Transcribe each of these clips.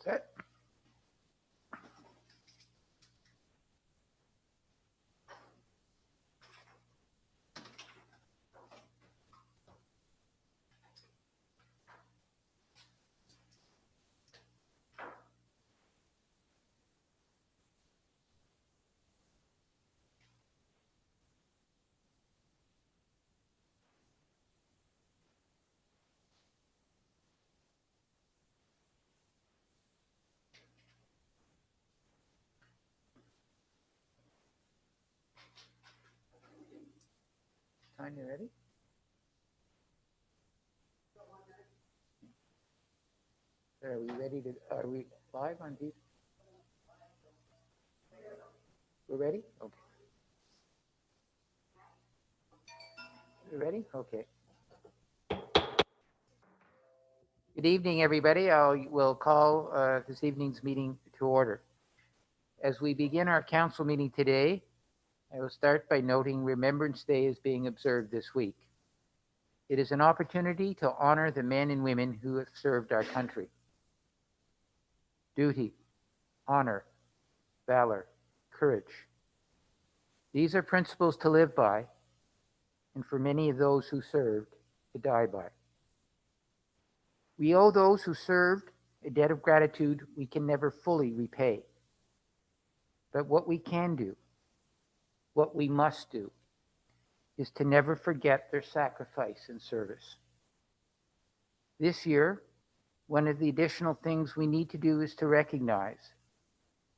Set. Tanya, ready? Are we ready to, are we live on TV? We're ready? Okay. You ready? Okay. Good evening, everybody. We'll call this evening's meeting to order. As we begin our council meeting today, I will start by noting Remembrance Day is being observed this week. It is an opportunity to honor the men and women who have served our country. Duty, honor, valor, courage. These are principles to live by, and for many of those who served, to die by. We owe those who served a debt of gratitude we can never fully repay. But what we can do, what we must do, is to never forget their sacrifice and service. This year, one of the additional things we need to do is to recognize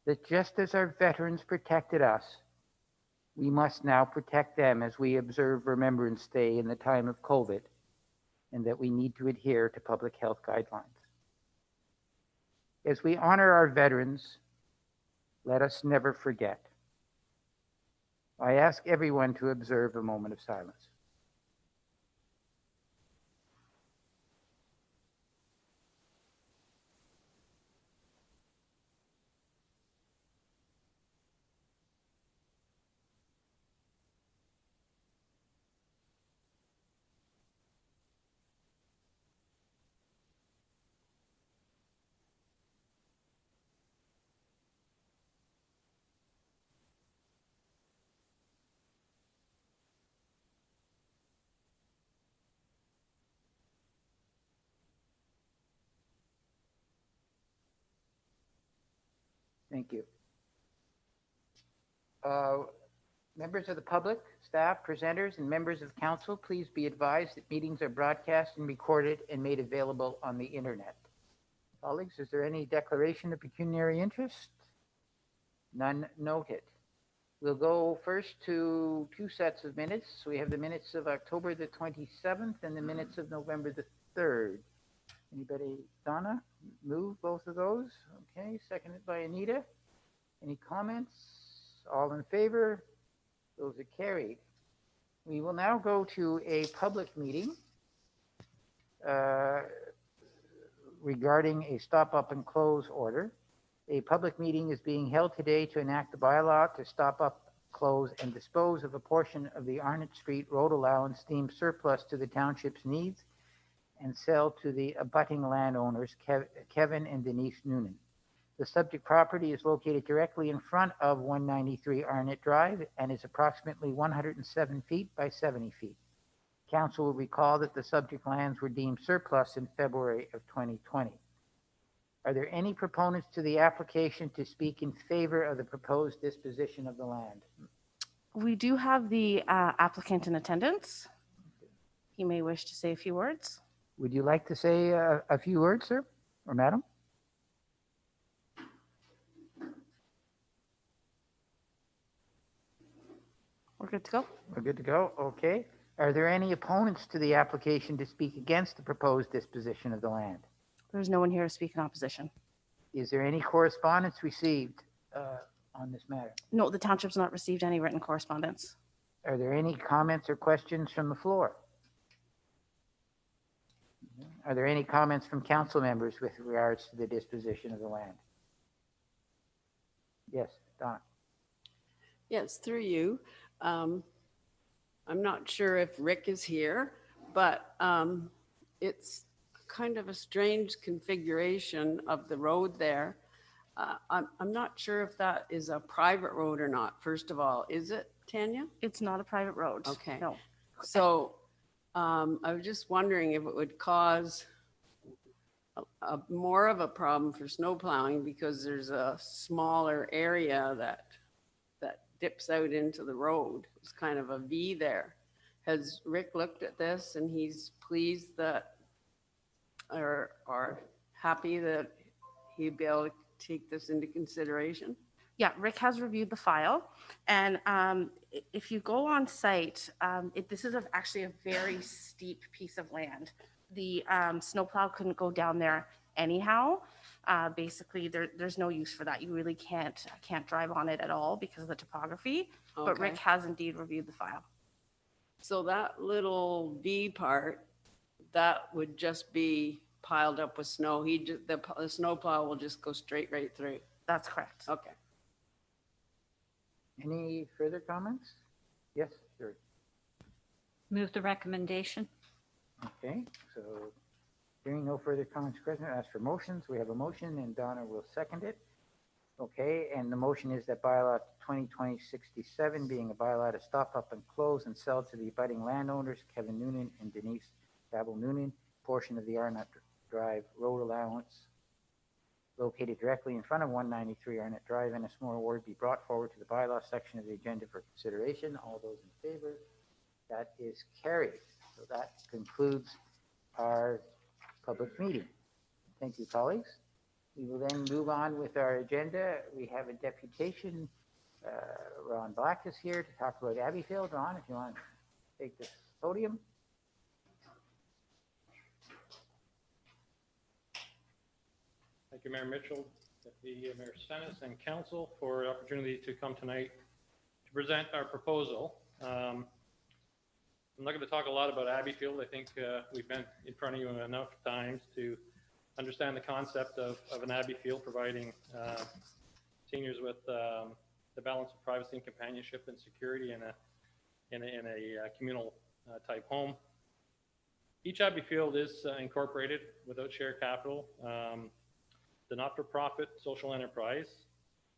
that just as our veterans protected us, we must now protect them as we observe Remembrance Day in the time of COVID, and that we need to adhere to public health guidelines. As we honor our veterans, let us never forget. I ask everyone to observe a moment of silence. Thank you. Members of the public, staff, presenters, and members of council, please be advised that meetings are broadcast and recorded and made available on the internet. Colleagues, is there any declaration of pecuniary interest? None noted. We'll go first to two sets of minutes. We have the minutes of October the 27th and the minutes of November the 3rd. Anybody? Donna, move both of those. Okay, seconded by Anita. Any comments? All in favor? Those are carried. We will now go to a public meeting regarding a stop up and close order. A public meeting is being held today to enact the bylaw to stop up, close, and dispose of a portion of the Arnott Street road allowance deemed surplus to the township's needs and sell to the abutting landowners, Kevin and Denise Noonan. The subject property is located directly in front of 193 Arnott Drive and is approximately 107 feet by 70 feet. Council will recall that the subject lands were deemed surplus in February of 2020. Are there any proponents to the application to speak in favor of the proposed disposition of the land? We do have the applicant in attendance. He may wish to say a few words. Would you like to say a few words, sir or madam? We're good to go. We're good to go. Okay. Are there any opponents to the application to speak against the proposed disposition of the land? There's no one here to speak in opposition. Is there any correspondence received on this matter? No, the township's not received any written correspondence. Are there any comments or questions from the floor? Are there any comments from council members with regards to the disposition of the land? Yes, Donna. Yes, through you. I'm not sure if Rick is here, but it's kind of a strange configuration of the road there. I'm not sure if that is a private road or not, first of all. Is it, Tanya? It's not a private road. Okay. No. So I was just wondering if it would cause more of a problem for snow plowing because there's a smaller area that dips out into the road. It's kind of a V there. Has Rick looked at this and he's pleased that or happy that he'd be able to take this into consideration? Yeah, Rick has reviewed the file, and if you go on site, this is actually a very steep piece of land. The snowplow couldn't go down there anyhow. Basically, there's no use for that. You really can't drive on it at all because of the topography. Okay. But Rick has indeed reviewed the file. So that little V part, that would just be piled up with snow. The snowplow will just go straight right through. That's correct. Okay. Any further comments? Yes, sure. Move the recommendation. Okay, so hearing no further comments, President, ask for motions. We have a motion and Donna will second it. Okay, and the motion is that bylaw 2020-67 being a bylaw to stop up and close and sell to the abutting landowners, Kevin Noonan and Denise Dabble Noonan, portion of the Arnott Drive road allowance located directly in front of 193 Arnott Drive, and a small award be brought forward to the bylaw section of the agenda for consideration. All those in favor? That is carried. So that concludes our public meeting. Thank you, colleagues. We will then move on with our agenda. We have a deputation. Ron Black is here to talk about Abbeyfield. Ron, if you want to take this podium. Thank you, Mayor Mitchell, Deputy Mayor Stennis, and Council for the opportunity to come tonight to present our proposal. I'm not going to talk a lot about Abbeyfield. I think we've been in front of you enough times to understand the concept of an Abbeyfield, providing seniors with the balance of privacy and companionship and security in a communal type home. Each Abbeyfield is incorporated without share capital. The not-for-profit social enterprise.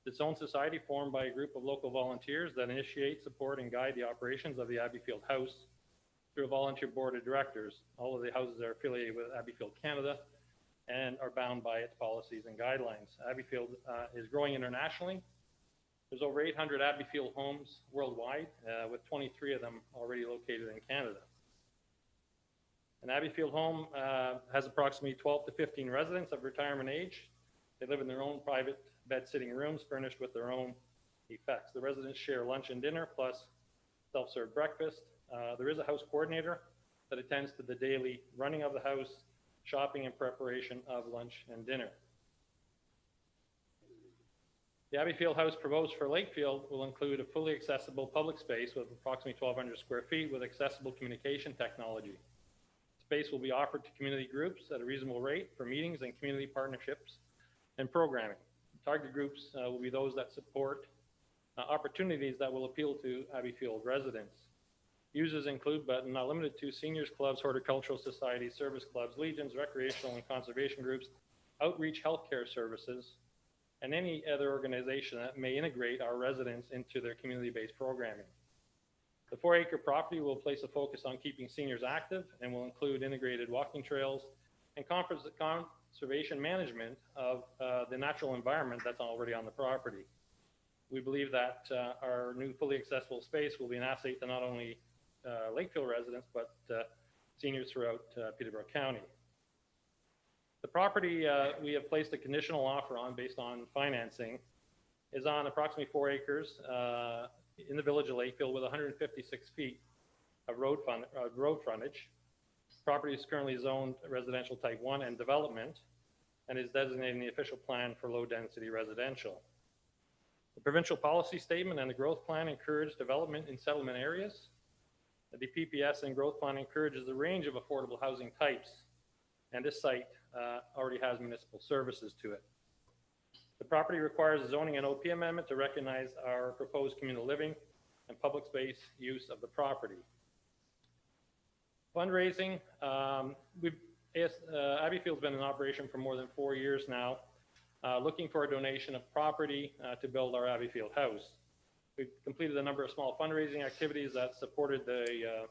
Its own society formed by a group of local volunteers that initiate, support, and guide the operations of the Abbeyfield House through a volunteer board of directors. All of the houses are affiliated with Abbeyfield Canada and are bound by its policies and guidelines. Abbeyfield is growing internationally. There's over 800 Abbeyfield homes worldwide, with 23 of them already located in Canada. An Abbeyfield home has approximately 12 to 15 residents of retirement age. They live in their own private bed sitting rooms furnished with their own effects. The residents share lunch and dinner plus self-serve breakfast. There is a house coordinator that attends to the daily running of the house, shopping and preparation of lunch and dinner. The Abbeyfield House proposed for Lakefield will include a fully accessible public space with approximately 1,200 square feet with accessible communication technology. Space will be offered to community groups at a reasonable rate for meetings and community partnerships and programming. Target groups will be those that support opportunities that will appeal to Abbeyfield residents. Users include, but not limited to, seniors clubs, horticultural societies, service clubs, legions, recreational and conservation groups, outreach healthcare services, and any other organization that may integrate our residents into their community-based programming. The 4-acre property will place a focus on keeping seniors active and will include integrated walking trails and conservation management of the natural environment that's already on the property. We believe that our new fully accessible space will be an asset to not only Lakeville residents, but seniors throughout Peterborough County. The property we have placed a conditional offer on based on financing is on approximately 4 acres in the village of Lakeville with 156 feet of road frontage. Property is currently zoned residential type 1 and development and is designated in the official plan for low density residential. The provincial policy statement and the growth plan encourage development in settlement areas. The PPS and growth plan encourages a range of affordable housing types, and this site already has municipal services to it. The property requires a zoning and OP amendment to recognize our proposed communal living and public space use of the property. Fundraising, Abbeyfield's been in operation for more than 4 years now, looking for a donation of property to build our Abbeyfield house. We've completed a number of small fundraising activities that supported the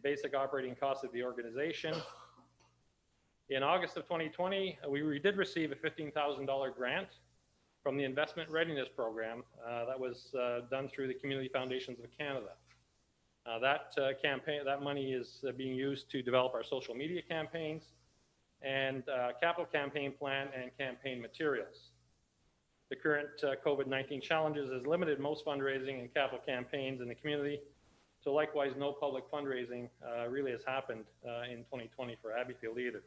basic operating costs of the organization. In August of 2020, we did receive a $15,000 grant from the Investment Readiness Program that was done through the Community Foundations of Canada. That money is being used to develop our social media campaigns and capital campaign plan and campaign materials. The current COVID-19 challenges has limited most fundraising and capital campaigns in the community, so likewise no public fundraising really has happened in 2020 for Abbeyfield either.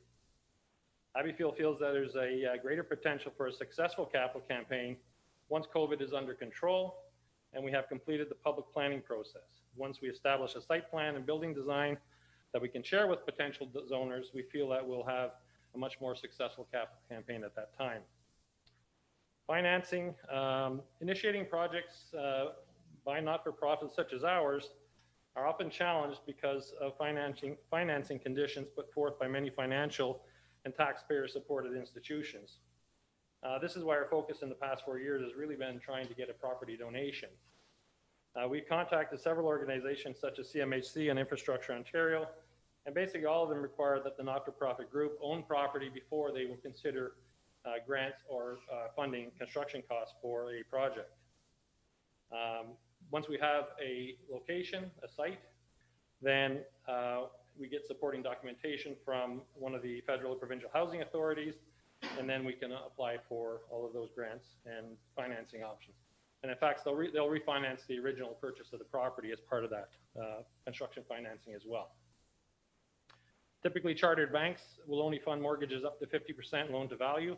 Abbeyfield feels that there's a greater potential for a successful capital campaign once COVID is under control and we have completed the public planning process. Once we establish a site plan and building design that we can share with potential zoners, we feel that we'll have a much more successful capital campaign at that time. Financing, initiating projects by not-for-profits such as ours are often challenged because of financing conditions put forth by many financial and taxpayer-supported institutions. This is why our focus in the past 4 years has really been trying to get a property donation. We've contacted several organizations such as CMHC and Infrastructure Ontario, and basically all of them require that the not-for-profit group own property before they will consider grants or funding construction costs for a project. Once we have a location, a site, then we get supporting documentation from one of the federal or provincial housing authorities, and then we can apply for all of those grants and financing options. And in fact, they'll refinance the original purchase of the property as part of that construction financing as well. Typically, chartered banks will only fund mortgages up to 50% loan to value.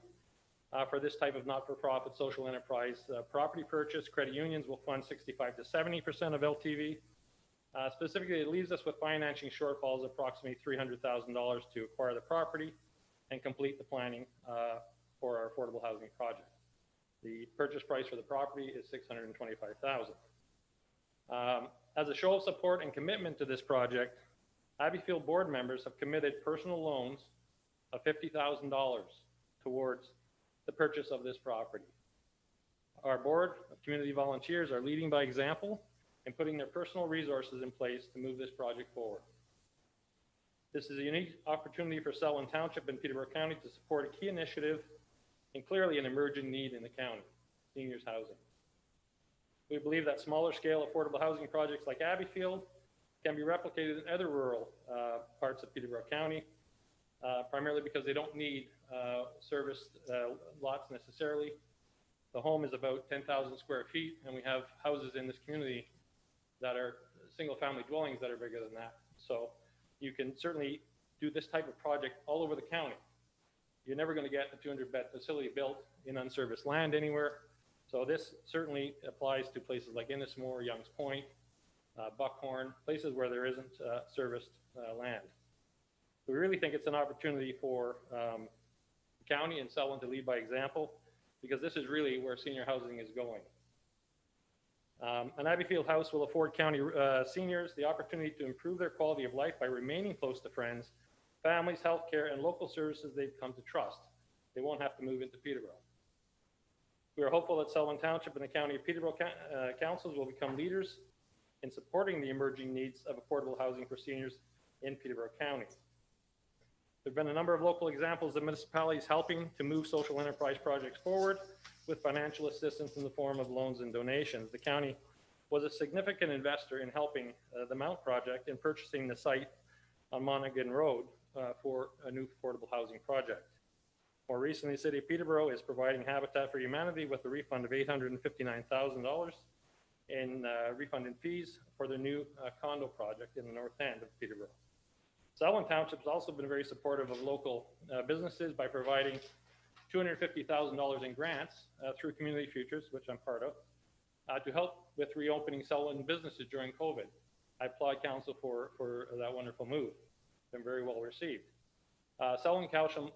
For this type of not-for-profit social enterprise property purchase, credit unions will fund 65 to 70% of LTV. Specifically, it leaves us with financing shortfalls of approximately $300,000 to acquire the property and complete the planning for our affordable housing project. The purchase price for the property is $625,000. As a show of support and commitment to this project, Abbeyfield board members have committed personal loans of $50,000 towards the purchase of this property. Our board of community volunteers are leading by example and putting their personal resources in place to move this project forward. This is a unique opportunity for Selwyn Township and Peterborough County to support a key initiative and clearly an emerging need in the county, seniors housing. We believe that smaller scale affordable housing projects like Abbeyfield can be replicated in other rural parts of Peterborough County, primarily because they don't need serviced lots necessarily. The home is about 10,000 square feet, and we have houses in this community that are single family dwellings that are bigger than that. So you can certainly do this type of project all over the county. You're never going to get a 200-bed facility built in unserviced land anywhere. So this certainly applies to places like Innismore, Youngs Point, Buckhorn, places where there isn't serviced land. We really think it's an opportunity for the county and Selwyn to lead by example, because this is really where senior housing is going. An Abbeyfield house will afford county seniors the opportunity to improve their quality of life by remaining close to friends, families, healthcare, and local services they've come to trust. They won't have to move into Peterborough. We are hopeful that Selwyn Township and the County of Peterborough councils will become leaders in supporting the emerging needs of affordable housing for seniors in Peterborough County. There have been a number of local examples of municipalities helping to move social enterprise projects forward with financial assistance in the form of loans and donations. The county was a significant investor in helping the Mount Project in purchasing the site on Monaghan Road for a new affordable housing project. More recently, the City of Peterborough is providing Habitat for Humanity with a refund of $859,000 in refund in fees for their new condo project in the north end of Peterborough. Selwyn Township has also been very supportive of local businesses by providing $250,000 in grants through Community Futures, which I'm part of, to help with reopening Selwyn businesses during COVID. I applaud council for that wonderful move. It's been very well received. Selwyn Council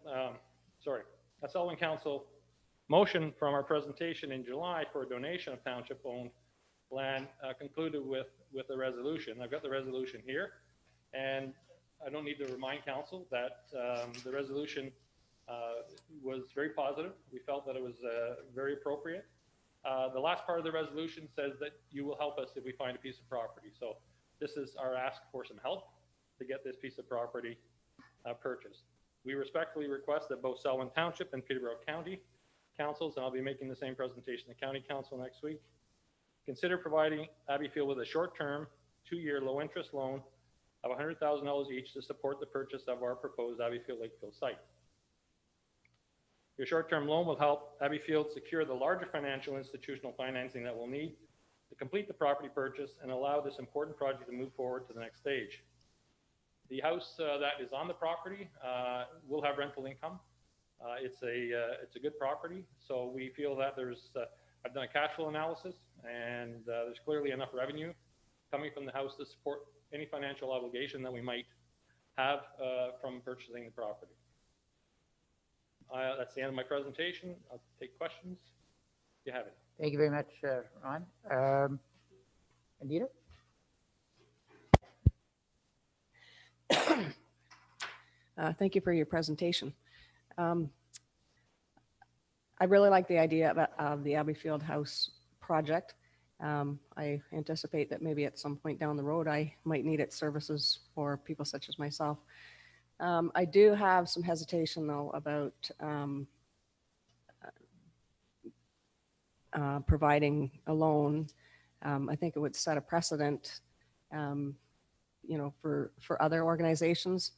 motion from our presentation in July for a donation of township-owned land concluded with a resolution. I've got the resolution here, and I don't need to remind council that the resolution was very positive. We felt that it was very appropriate. The last part of the resolution says that you will help us if we find a piece of property. So this is our ask for some help to get this piece of property purchased. We respectfully request that both Selwyn Township and Peterborough County councils, and I'll be making the same presentation to County Council next week, consider providing Abbeyfield with a short-term, 2-year low-interest loan of $100,000 each to support the purchase of our proposed Abbeyfield Lakefield site. Your short-term loan will help Abbeyfield secure the larger financial institutional financing that we'll need to complete the property purchase and allow this important project to move forward to the next stage. The house that is on the property will have rental income. It's a good property, so we feel that I've done a cash flow analysis, and there's clearly enough revenue coming from the house to support any financial obligation that we might have from purchasing the property. That's the end of my presentation. I'll take questions if you have it. Thank you very much, Ron. Anita? Thank you for your presentation. I really like the idea of the Abbeyfield House project. I anticipate that maybe at some point down the road, I might need its services for people such as myself. I do have some hesitation, though, about providing a loan. I think it would set a precedent, for other organizations.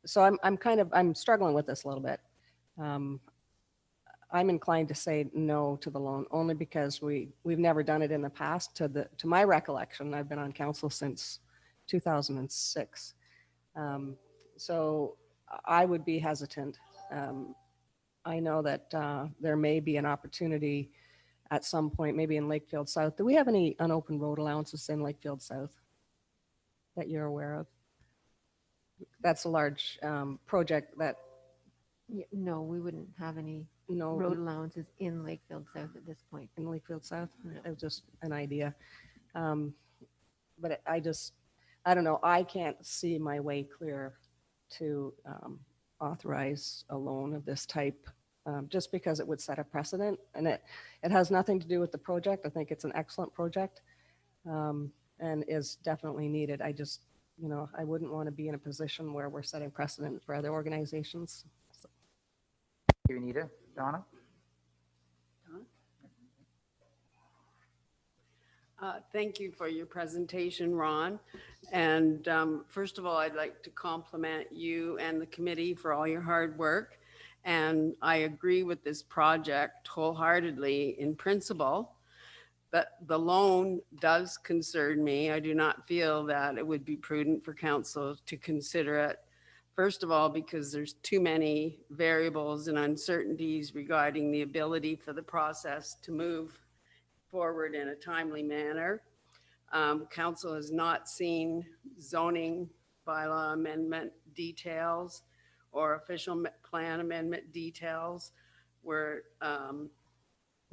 So I'm struggling with this a little bit. I'm inclined to say no to the loan only because we've never done it in the past. To my recollection, I've been on council since 2006. So I would be hesitant. I know that there may be an opportunity at some point, maybe in Lakefield South. Do we have any unopened road allowances in Lakefield South that you're aware of? That's a large project that. No, we wouldn't have any No, road allowances in Lakefield South at this point. in Lakefield South. It was just an idea. But I don't know. I can't see my way clear to authorize a loan of this type just because it would set a precedent. And it has nothing to do with the project. I think it's an excellent project and is definitely needed. I just, I wouldn't want to be in a position where we're setting precedent for other organizations. Thank you, Anita. Donna? Thank you for your presentation, Ron. And first of all, I'd like to compliment you and the committee for all your hard work. And I agree with this project wholeheartedly in principle, but the loan does concern me. I do not feel that it would be prudent for council to consider it. First of all, because there's too many variables and uncertainties regarding the ability for the process to move forward in a timely manner. Council has not seen zoning bylaw amendment details or official plan amendment details. We're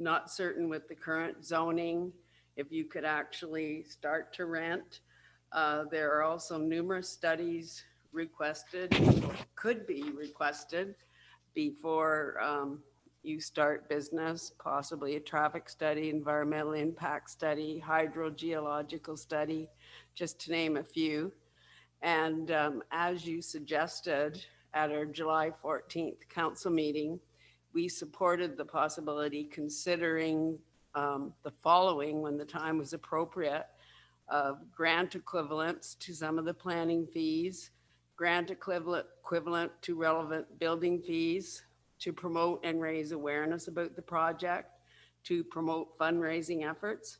not certain with the current zoning if you could actually start to rent. There are also numerous studies could be requested before you start business, possibly a traffic study, environmental impact study, hydrogeological study, just to name a few. And as you suggested at our July 14th council meeting, we supported the possibility, considering the following when the time was appropriate, of grant equivalents to some of the planning fees, grant equivalent to relevant building fees, to promote and raise awareness about the project, to promote fundraising efforts.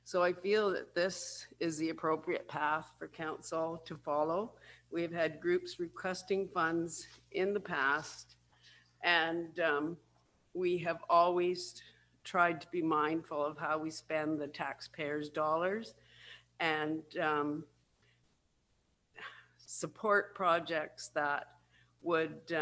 So I feel that this is the appropriate path for council to follow. We've had groups requesting funds in the past, and we have always tried to be mindful of how we spend the taxpayers' dollars and support projects that would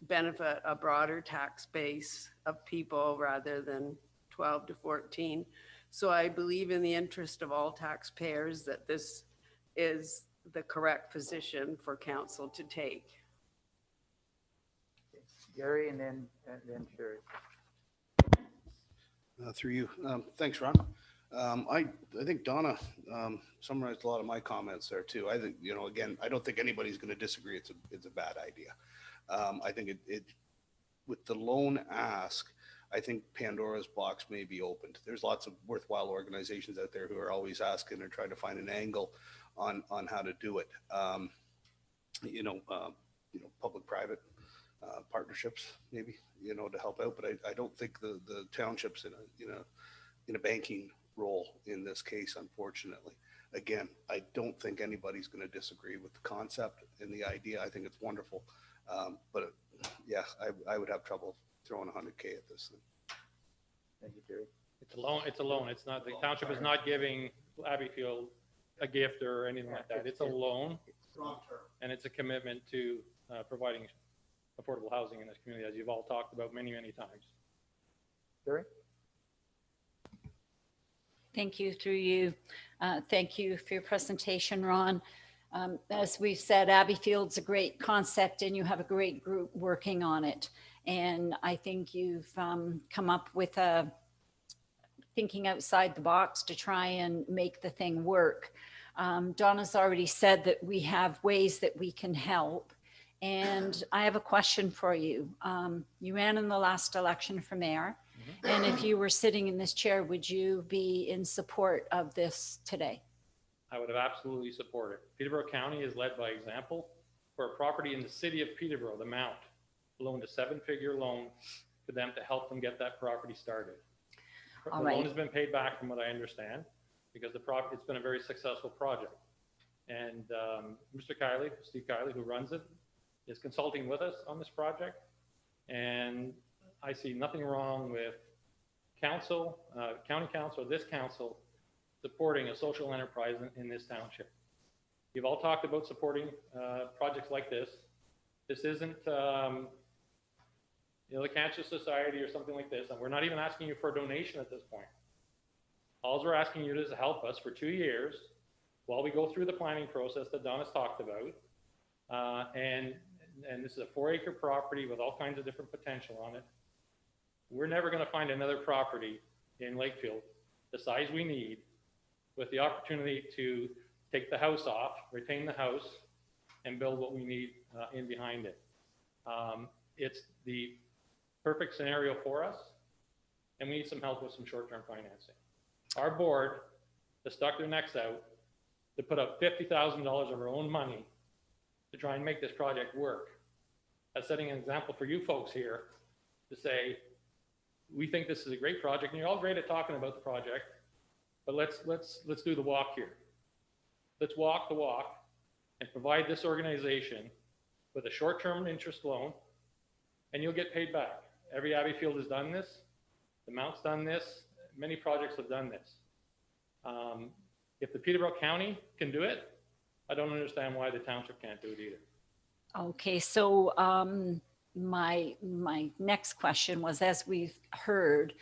benefit a broader tax base of people rather than 12 to 14. So I believe in the interest of all taxpayers that this is the correct position for council to take. Gary and then Sherry. Through you. Thanks, Ron. I think Donna summarized a lot of my comments there too. I think, you know, again, I don't think anybody's going to disagree. It's a bad idea. I think it with the loan ask, I think Pandora's box may be opened. There's lots of worthwhile organizations out there who are always asking or trying to find an angle on how to do it. Public-private partnerships, maybe, to help out. But I don't think the township's in a banking role in this case, unfortunately. Again, I don't think anybody's going to disagree with the concept and the idea. I think it's wonderful. But yeah, I would have trouble throwing $100K at this thing. Thank you, Jerry. It's a loan. It's a loan. It's not, the township is not giving Abbeyfield a gift or anything like that. It's a loan. And it's a commitment to providing affordable housing in this community, as you've all talked about many, many times. Jerry? Thank you, through you. Thank you for your presentation, Ron. As we've said, Abbeyfield's a great concept and you have a great group working on it. And I think you've come up with thinking outside the box to try and make the thing work. Donna's already said that we have ways that we can help. And I have a question for you. You ran in the last election for mayor. And if you were sitting in this chair, would you be in support of this today? I would have absolutely supported. Peterborough County is led by example. For a property in the city of Peterborough, the Mount loaned a 7-figure loan for them to help them get that property started. The loan has been paid back from what I understand, because it's been a very successful project. And Mr. Kiley, Steve Kiley, who runs it, is consulting with us on this project. And I see nothing wrong with council, county council, this council, supporting a social enterprise in this township. You've all talked about supporting projects like this. This isn't, the Cancer Society or something like this, and we're not even asking you for a donation at this point. All we're asking you is to help us for 2 years while we go through the planning process that Donna's talked about. And this is a 4-acre property with all kinds of different potential on it. We're never going to find another property in Lakefield the size we need, with the opportunity to take the house off, retain the house, and build what we need in behind it. It's the perfect scenario for us, and we need some help with some short-term financing. Our board has stuck their necks out to put up $50,000 of our own money to try and make this project work. That's setting an example for you folks here to say, we think this is a great project, and you're all great at talking about the project, but let's do the walk here. Let's walk the walk and provide this organization with a short-term interest loan, and you'll get paid back. Every Abbeyfield has done this. The Mount's done this. Many projects have done this. If the Peterborough County can do it, I don't understand why the township can't do it either. Okay, so my next question was, as we've heard,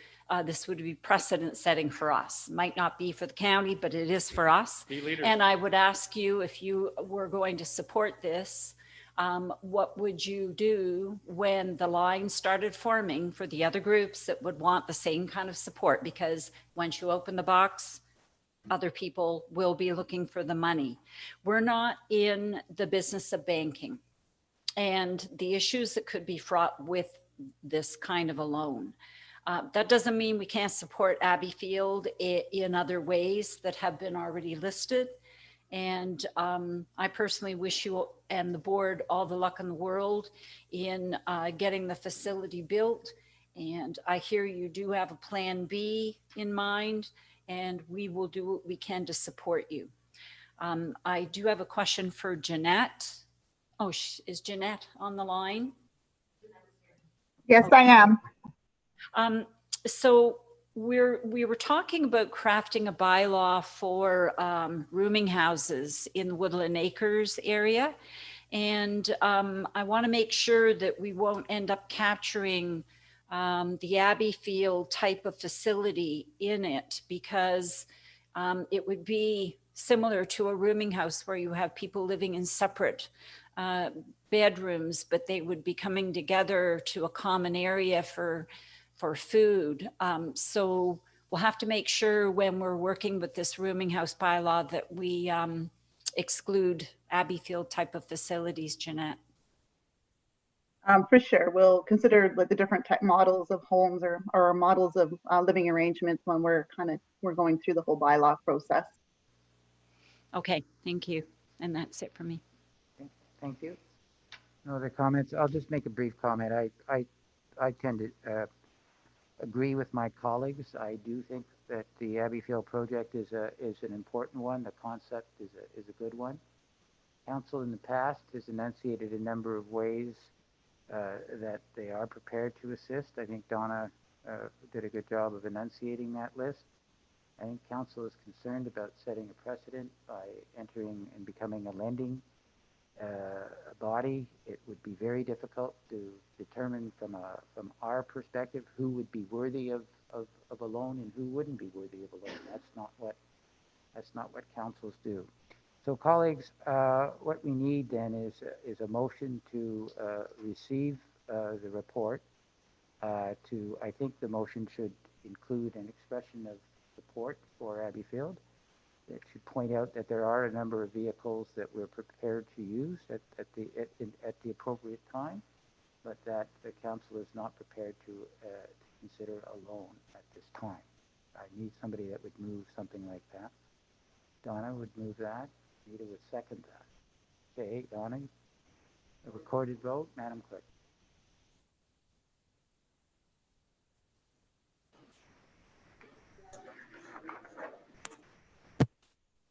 this would be precedent setting for us. Might not be for the county, but it is for us. Be leaders. And I would ask you, if you were going to support this, what would you do when the line started forming for the other groups that would want the same kind of support? Because once you open the box, other people will be looking for the money. We're not in the business of banking, and the issues that could be fraught with this kind of a loan. That doesn't mean we can't support Abbey Field in other ways that have been already listed. And I personally wish you and the board all the luck in the world in getting the facility built. And I hear you do have a plan B in mind, and we will do what we can to support you. I do have a question for Jeanette. Oh, is Jeanette on the line? Yes, I am. So we were talking about crafting a bylaw for rooming houses in the Woodland Acres area. And I want to make sure that we won't end up capturing the Abbey Field type of facility in it, because it would be similar to a rooming house where you have people living in separate bedrooms, but they would be coming together to a common area for food. So we'll have to make sure when we're working with this rooming house bylaw that we exclude Abbey Field type of facilities, Jeanette. For sure. We'll consider like the different type models of homes or models of living arrangements when we're going through the whole bylaw process. Okay, thank you. And that's it for me. Thank you. No other comments? I'll just make a brief comment. I tend to agree with my colleagues. I do think that the Abbey Field project is an important one. The concept is a good one. Council in the past has enunciated a number of ways that they are prepared to assist. I think Donna did a good job of enunciating that list. I think council is concerned about setting a precedent by entering and becoming a lending body. It would be very difficult to determine from our perspective who would be worthy of a loan and who wouldn't be worthy of a loan. That's not what councils do. So colleagues, what we need then is a motion to receive the report. I think the motion should include an expression of support for Abbey Field. It should point out that there are a number of vehicles that we're prepared to use at the appropriate time, but that the council is not prepared to consider a loan at this time. I need somebody that would move something like that. Donna would move that. Rita would second that. Okay, Donna, a recorded vote, Madam Clerk.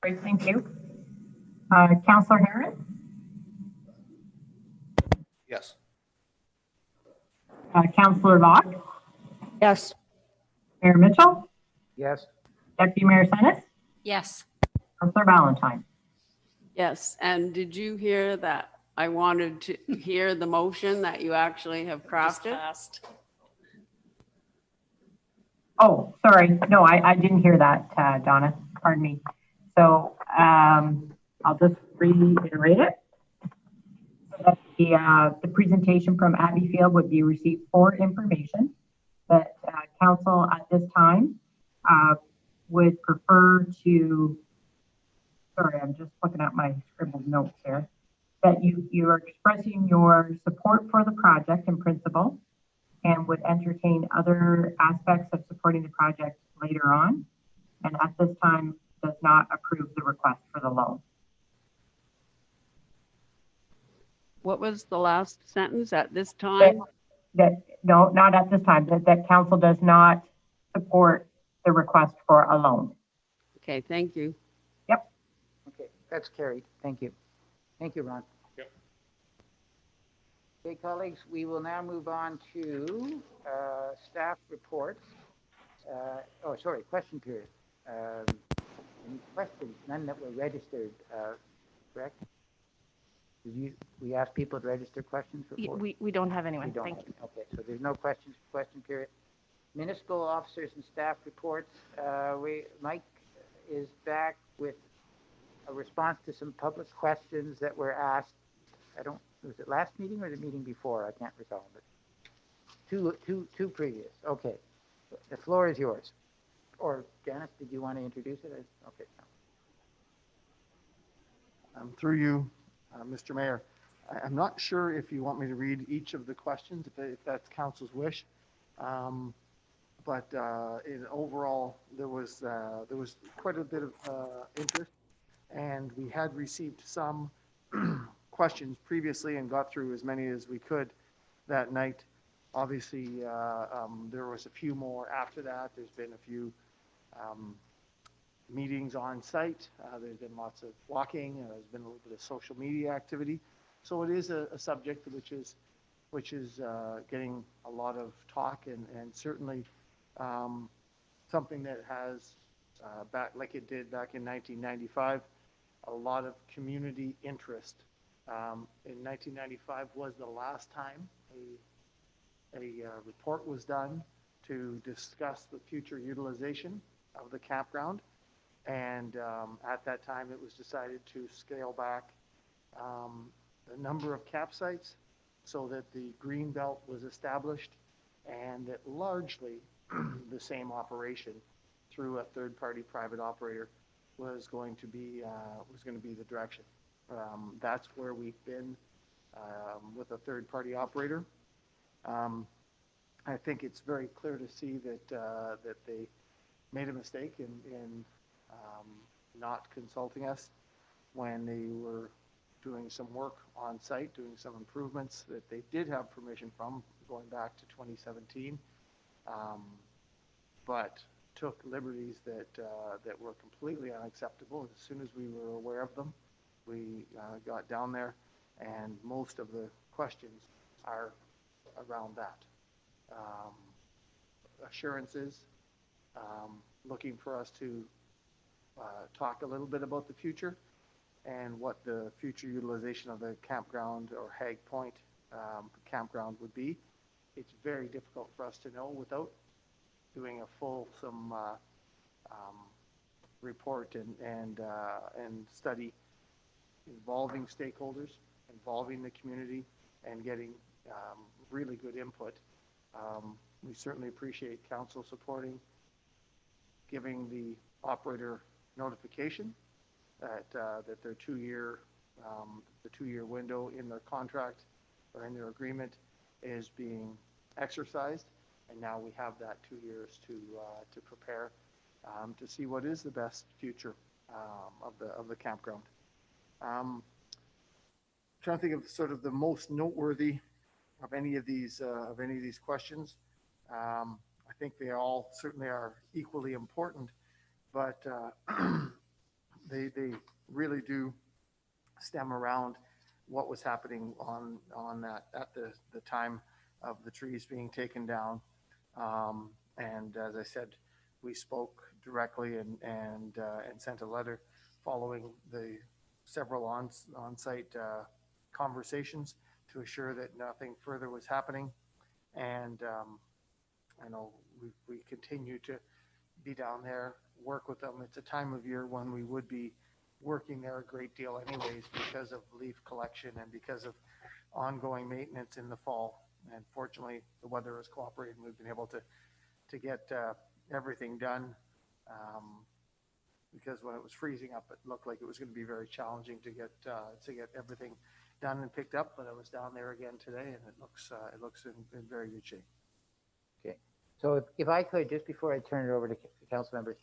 Great, thank you. Councillor Heron, Yes. Councillor Locke, Yes. Mayor Mitchell, Yes. Deputy Mayor Senes, Yes. Councillor Valentine. Yes, and did you hear that? I wanted to hear the motion that you actually have crafted. Oh, sorry. No, I didn't hear that, Donna. Pardon me. So I'll just reiterate it. So that the presentation from Abbey Field would be received for information, that council at this time would prefer to, sorry, I'm just looking at my scribbled notes here, that you are expressing your support for the project in principle and would entertain other aspects of supporting the project later on, and at this time does not approve the request for the loan. What was the last sentence? At this time? No, not at this time, that council does not support the request for a loan. Okay, thank you. Yep. Okay, that's carried. Thank you. Thank you, Ron. Yep. Okay, colleagues, we will now move on to staff reports. Question period. Any questions? None that were registered, correct? We asked people to register questions before? We don't have anyone. We don't Thank have you. any. Okay, so there's no questions for question period. Municipal officers and staff reports. Mike is back with a response to some public questions that were asked. I don't was it last meeting or the meeting before? I can't recall, but two previous. Okay. The floor is yours. Or Janice, did you want to introduce it? Okay. Through you, Mr. Mayor. I'm not sure if you want me to read each of the questions, if that's council's wish. But in overall, there was quite a bit of interest, and we had received some questions previously and got through as many as we could that night. Obviously, there was a few more after that. There's been a few meetings on site. There's been lots of walking. There's been a little bit of social media activity. So it is a subject which is getting a lot of talk, and certainly something that has, back like it did back in 1995, a lot of community interest. In 1995 was the last time a report was done to discuss the future utilization of the campground. And at that time, it was decided to scale back the number of campsites so that the green belt was established, and that largely the same operation through a third-party private operator was going to be the direction. That's where we've been with a third-party operator. I think it's very clear to see that they made a mistake in not consulting us when they were doing some work on site, doing some improvements that they did have permission from going back to 2017, but took liberties that were completely unacceptable. As soon as we were aware of them, we got down there, and most of the questions are around that. Assurances, looking for us to talk a little bit about the future and what the future utilization of the campground or Hag Point campground would be. It's very difficult for us to know without doing a fulsome report and study involving stakeholders, involving the community, and getting really good input. We certainly appreciate council supporting giving the operator notification that their two-year window in their contract or in their agreement is being exercised, and now we have that 2 years to prepare to see what is the best future of the campground. Trying to think of sort of the most noteworthy of any of these questions. I think they all certainly are equally important, but they really do stem around what was happening on that at the time of the trees being taken down. And as I said, we spoke directly and sent a letter following the several on-site conversations to assure that nothing further was happening. And I know we continue to be down there, work with them. It's a time of year when we would be working there a great deal anyways because of leaf collection and because of ongoing maintenance in the fall. And fortunately, the weather has cooperated and we've been able to get everything done. Because when it was freezing up, it looked like it was going to be very challenging to get everything done and picked up. But I was down there again today, and it looks in very good shape. Okay. So if I could, just before I turn it over to council members,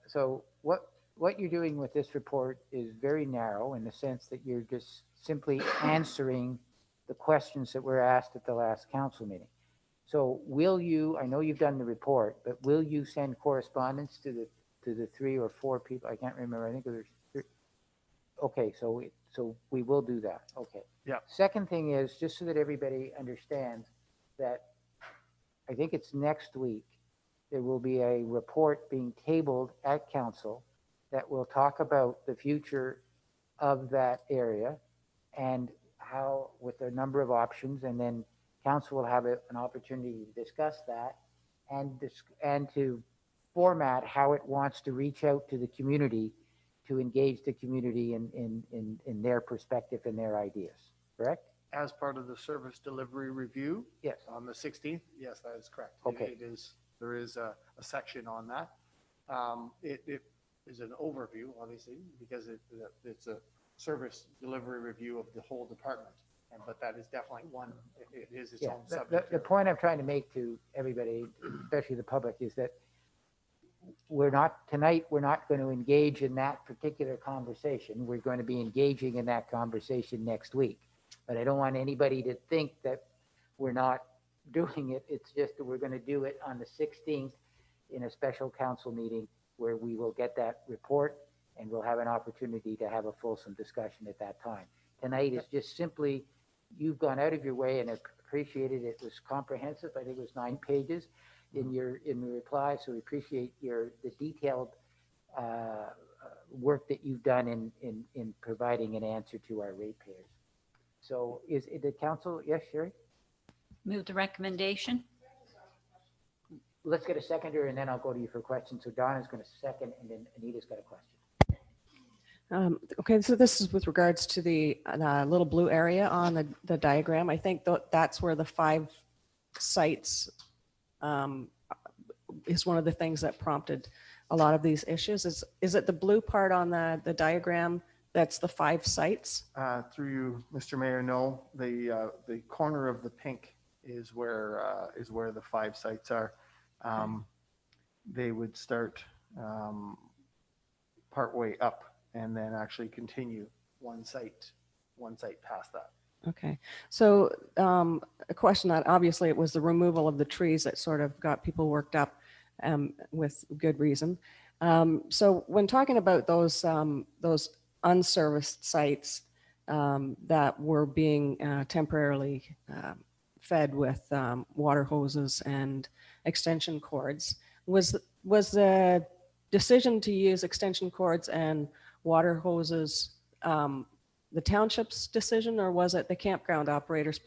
so what you're doing with this report is very narrow in the sense that you're just simply answering the questions that were asked at the last council meeting. So will you, I know you've done the report, but will you send correspondence to the 3 or 4 people? I can't remember. I think there's 3. Okay, so we will do that. Okay. Yeah. Second thing is, just so that everybody understands that I think it's next week, there will be a report being tabled at council that will talk about the future of that area and how, with a number of options, and then council will have an opportunity to discuss that and to format how it wants to reach out to the community to engage the community in their perspective and their ideas. correct? As part of the service delivery review Yes. on the 16th, yes, that is correct. Okay. It is, there is a section on that. It is an overview, obviously, because it's a service delivery review of the whole department. But that is definitely one, it is its Yeah, own subject. the point I'm trying to make to everybody, especially the public, is that we're not going to engage in that particular conversation. We're going to be engaging in that conversation next week. But I don't want anybody to think that we're not doing it. It's just that we're going to do it on the 16th in a special council meeting where we will get that report and we'll have an opportunity to have a fulsome discussion at that time. Tonight is just simply, you've gone out of your way and appreciated it. It was comprehensive. I think it was 9 pages in the reply. So we appreciate the detailed work that you've done in providing an answer to our ratepayers. So is it the council? Yes, Sherry? Move the recommendation. Let's get a seconder and then I'll go to you for questions. So Donna's going to second and then Anita's got a question. Okay, so this is with regards to the little blue area on the diagram. I think that's where the 5 sites is one of the things that prompted a lot of these issues. Is it the blue part on the diagram that's the 5 sites? Through you, Mr. Mayor, no, the corner of the pink is where the 5 sites are. They would start partway up and then actually continue one site past that. Okay, so a question that obviously it was the removal of the trees that sort of got people worked up with good reason. So when talking about those unserviced sites that were being temporarily fed with water hoses and extension cords, was the decision to use extension cords and water hoses the township's decision, or was it the campground operator's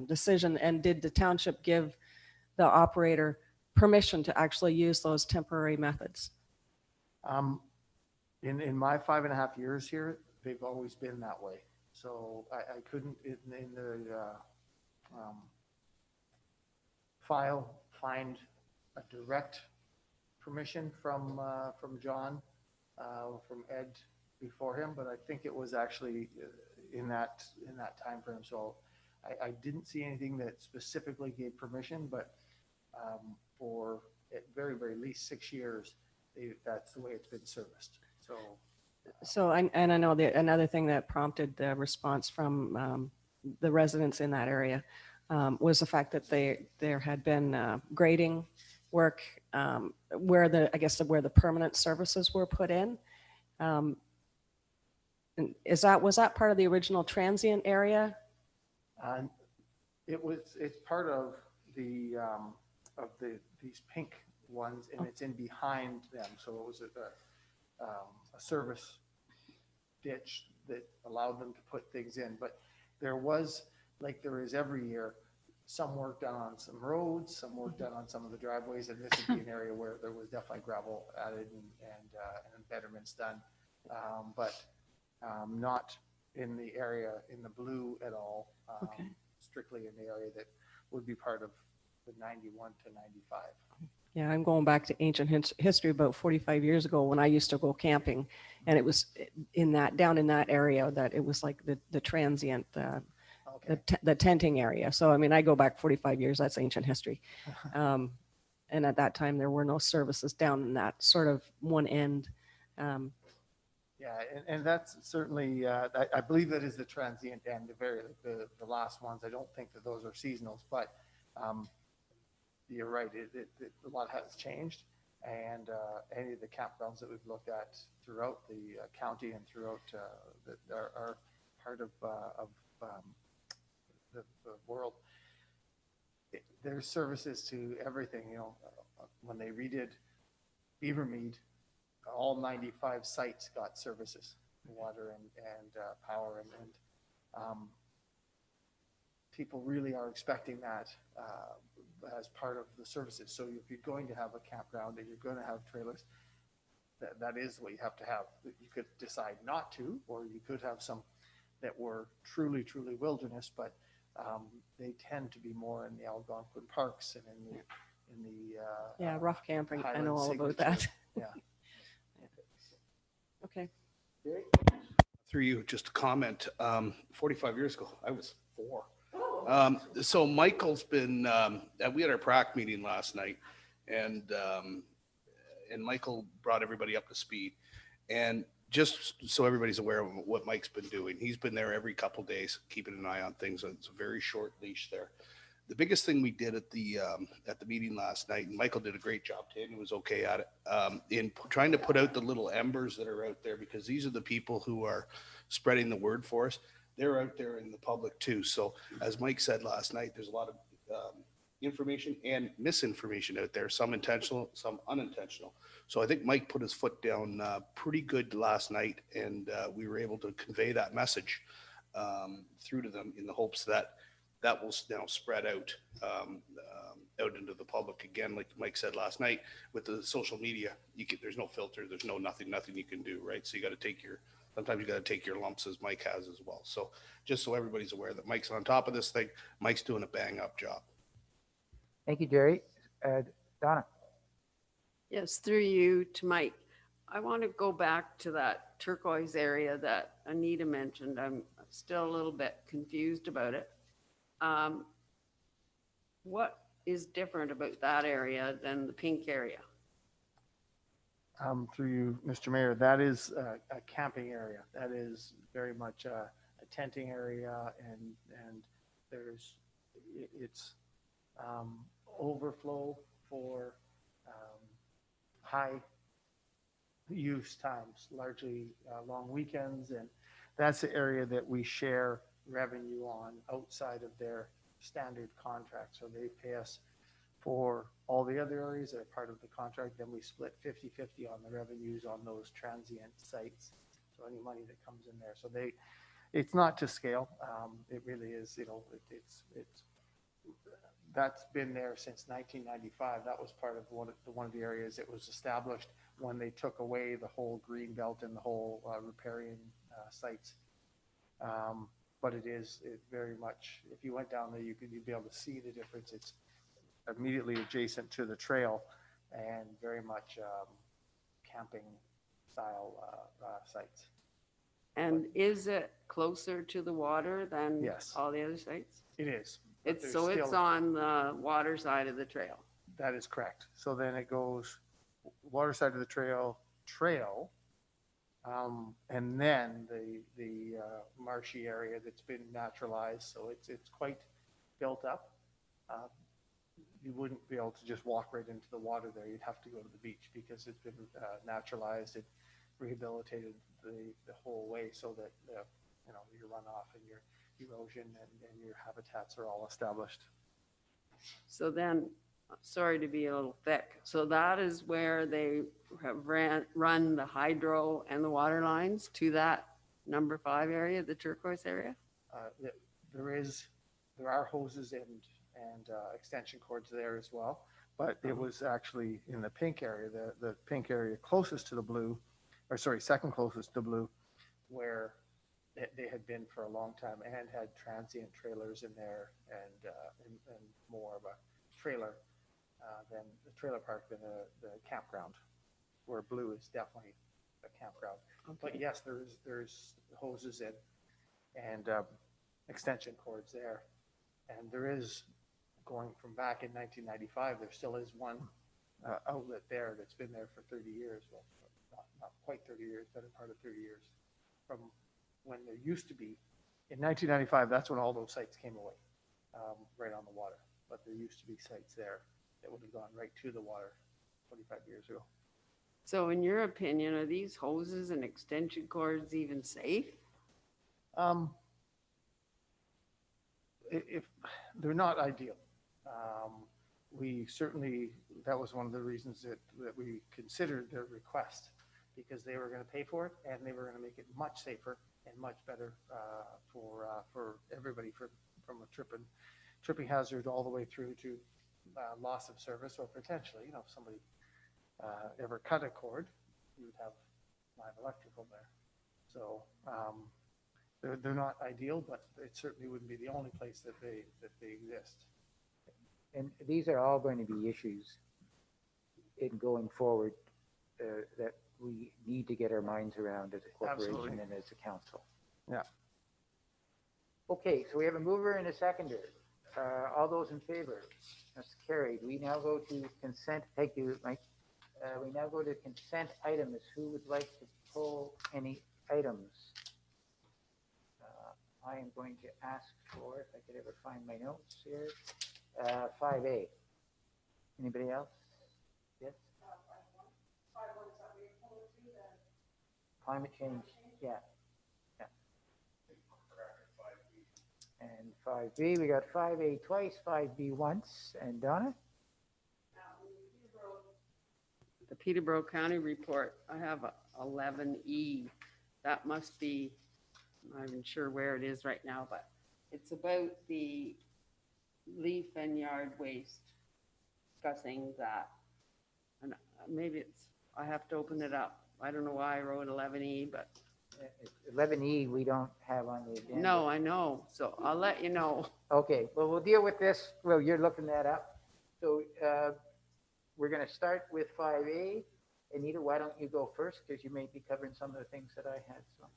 decision? And did the township give the operator permission to actually use those temporary methods? In my 5.5 years here, they've always been that way. So I couldn't in the file find a direct permission from John, from Ed before him, but I think it was actually in that time frame. So I didn't see anything that specifically gave permission, but for at very, very least 6 years, that's the way it's been serviced. So I know that another thing that prompted the response from the residents in that area was the fact that there had been grading work where the permanent services were put in. Was that part of the original transient area? It's part of these pink ones, and it's in behind them. So it was a service ditch that allowed them to put things in. But there was, like there is every year, some work done on some roads, some work done on some of the driveways, and this would be an area where there was definitely gravel added and betterments done, but not in the area in the blue at all. Okay. Strictly in the area that would be part of the 91 to 95. Yeah, I'm going back to ancient history about 45 years ago when I used to go camping, and it was down in that area that it was like the transient, the tenting area. So, I mean, I go back 45 years, that's ancient history. And at that time, there were no services down in that sort of one end. Yeah, and that's certainly, I believe that is the transient end, the last ones. I don't think that those are seasonals, but you're right, a lot has changed. And any of the campgrounds that we've looked at throughout the county and throughout that are part of the world, there's services to everything. You know, when they redid Beavermead, all 95 sites got services, water and power, and people really are expecting that as part of the services. So if you're going to have a campground and you're going to have trailers, that is what you have to have. You could decide not to, or you could have some that were truly, truly wilderness, but they tend to be more in the Algonquin parks and in the. Yeah, rough camping. I Highland know all about signature. that. Yeah. Okay. Through you, just a comment. 45 years ago, I was 4. So Michael's been, we had our PrAC meeting last night, and Michael brought everybody up to speed. And just so everybody's aware of what Mike's been doing, he's been there every couple days, keeping an eye on things. It's a very short leash there. The biggest thing we did at the meeting last night, and Michael did a great job, Tammy was okay at it, in trying to put out the little embers that are out there, because these are the people who are spreading the word for us. They're out there in the public too. So as Mike said last night, there's a lot of information and misinformation out there, some intentional, some unintentional. So I think Mike put his foot down pretty good last night, and we were able to convey that message through to them in the hopes that that will now spread out out into the public. Again, like Mike said last night, with the social media, there's no filter, there's nothing you can do, right? So you got to sometimes you got to take your lumps, as Mike has as well. So just so everybody's aware that Mike's on top of this thing, Mike's doing a bang up job. Thank you, Jerry. Donna? Yes, through you to Mike. I want to go back to that turquoise area that Anita mentioned. I'm still a little bit confused about it. What is different about that area than the pink area? Through you, Mr. Mayor, that is a camping area. That is very much a tenting area, and it's overflow for high use times, largely long weekends, and that's the area that we share revenue on outside of their standard contract. So they pay us for all the other areas that are part of the contract. Then we split 50-50 on the revenues on those transient sites. So any money that comes in there. So it's not to scale. It really is, that's been there since 1995. That was part of one of the areas that was established when they took away the whole green belt and the whole riparian sites. But it very much, if you went down there, you'd be able to see the difference. It's immediately adjacent to the trail and very much camping style sites. And is it closer to the water than Yes. all the other sites? It is. but It's there's it's still- on the water side of the trail. That is correct. So then it goes water side of the trail, and then the marshy area that's been naturalized. So it's quite built up. You wouldn't be able to just walk right into the water there. You'd have to go to the beach because it's been naturalized and rehabilitated the whole way so that your runoff and your erosion and your habitats are all established. So then, sorry to be a little thick. So that is where they have run the hydro and the water lines to that number 5 area, the turquoise area? There are hoses and extension cords there as well, but it was actually in the pink area, the pink area closest to the blue, second closest to blue, where they had been for a long time and had transient trailers in there and more of a trailer than the trailer park than the campground, where blue is definitely a campground. Okay. But yes, there's hoses and extension cords there. And there is, going from back in 1995, there still is one outlet there that's been there for 30 years. Well, not quite 30 years, better part of 30 years from when there used to be. In 1995, that's when all those sites came away, right on the water. But there used to be sites there that would have gone right to the water 25 years ago. So in your opinion, are these hoses and extension cords even safe? If they're not ideal, we certainly, that was one of the reasons that we considered their request, because they were going to pay for it and they were going to make it much safer and much better for everybody, from a tripping hazard all the way through to loss of service, or potentially, if somebody ever cut a cord, you would have live electrical there. So they're not ideal, but it certainly wouldn't be the only place that they exist. And these are all going to be issues in going forward that we need to get our minds around as a corporation Absolutely. and as a council. Yeah. Okay, so we have a mover and a seconder. All those in favor? That's carried. We now go to consent. Thank you, Mike. We now go to consent items. Who would like to pull any items? I am going to ask for, if I could ever find my notes here, 5A. Anybody else? Yes? Climate change, yeah. Yeah. And 5B, we got 5A twice, 5B once, and Donna? The Peterborough County report, I have a 11E. That must be, I'm not even sure where it is right now, but it's about the leaf and yard waste, discussing that. And maybe it's, I have to open it up. I don't know why I wrote 11E, but 11E, we don't have on the agenda. no, I know. So I'll let you know. Okay, well, we'll deal with this. Well, you're looking that up. So we're going to start with 5A. Anita, why don't you go first? Because you may be covering some of the things that I had. So.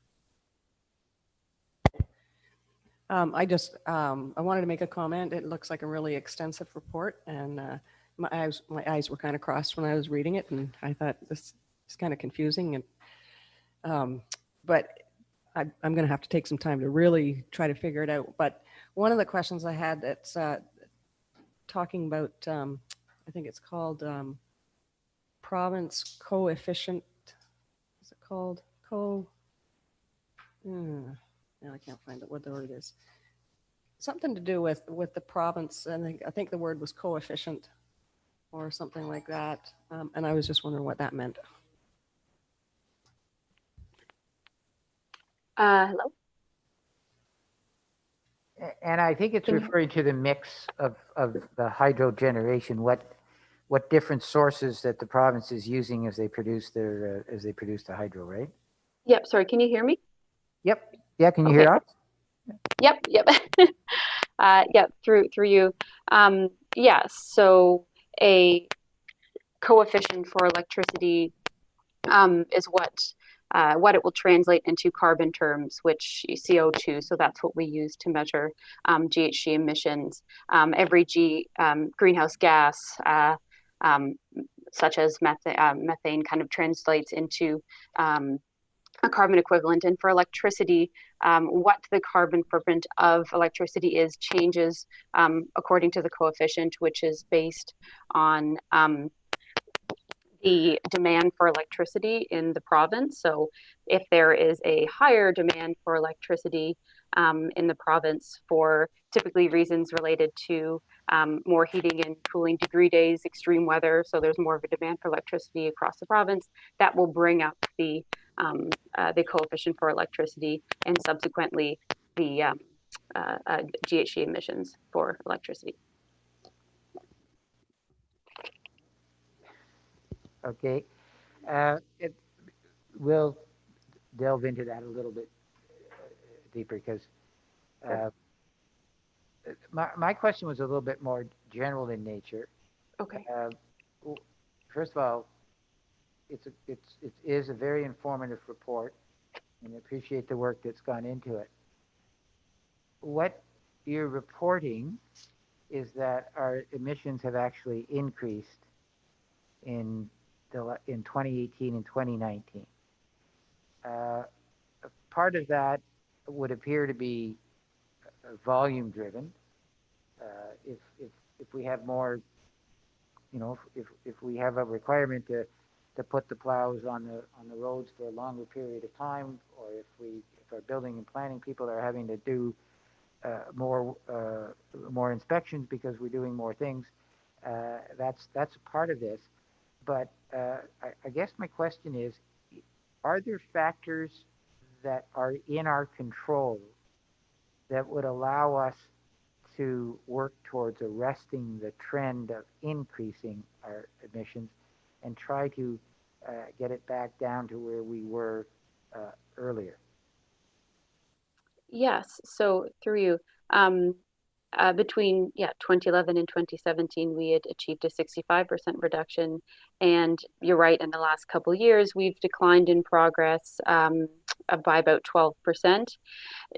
I wanted to make a comment. It looks like a really extensive report, and my eyes were kind of crossed when I was reading it, and I thought this is kind of confusing. And but I'm going to have to take some time to really try to figure it out. But one of the questions I had that's talking about, I think it's called province coefficient. What's it called? Now I can't find it, what the word is. Something to do with the province, and I think the word was coefficient or something like that. And I was just wondering what that meant. Hello? And I think it's referring to the mix of the hydro generation, what different sources that the province is using as they produce the hydro, right? Yep, sorry, can you hear me? Yep. Yeah, can you hear us? Yep. Yeah, through you. Yeah, so a coefficient for electricity is what it will translate into carbon terms, which CO2. So that's what we use to measure GHG emissions. Every greenhouse gas, such as methane, kind of translates into a carbon equivalent. And for electricity, what the carbon footprint of electricity is changes according to the coefficient, which is based on the demand for electricity in the province. So if there is a higher demand for electricity in the province for typically reasons related to more heating and cooling degree days, extreme weather, so there's more of a demand for electricity across the province, that will bring up the coefficient for electricity and subsequently the GHG emissions for electricity. Okay. We'll delve into that a little bit deeper because my question was a little bit more general in nature. Okay. First of all, it is a very informative report, and I appreciate the work that's gone into it. What you're reporting is that our emissions have actually increased in 2018 and 2019. Part of that would appear to be volume driven. If we have more, if we have a requirement to put the plows on the roads for a longer period of time, or if our building and planning people are having to do more inspections because we're doing more things, that's a part of this. But I guess my question is, are there factors that are in our control that would allow us to work towards arresting the trend of increasing our emissions and try to get it back down to where we were earlier? Yes, so through you, between 2011 and 2017, we had achieved a 65% reduction, and you're right. In the last couple of years, we've declined in progress by about 12%.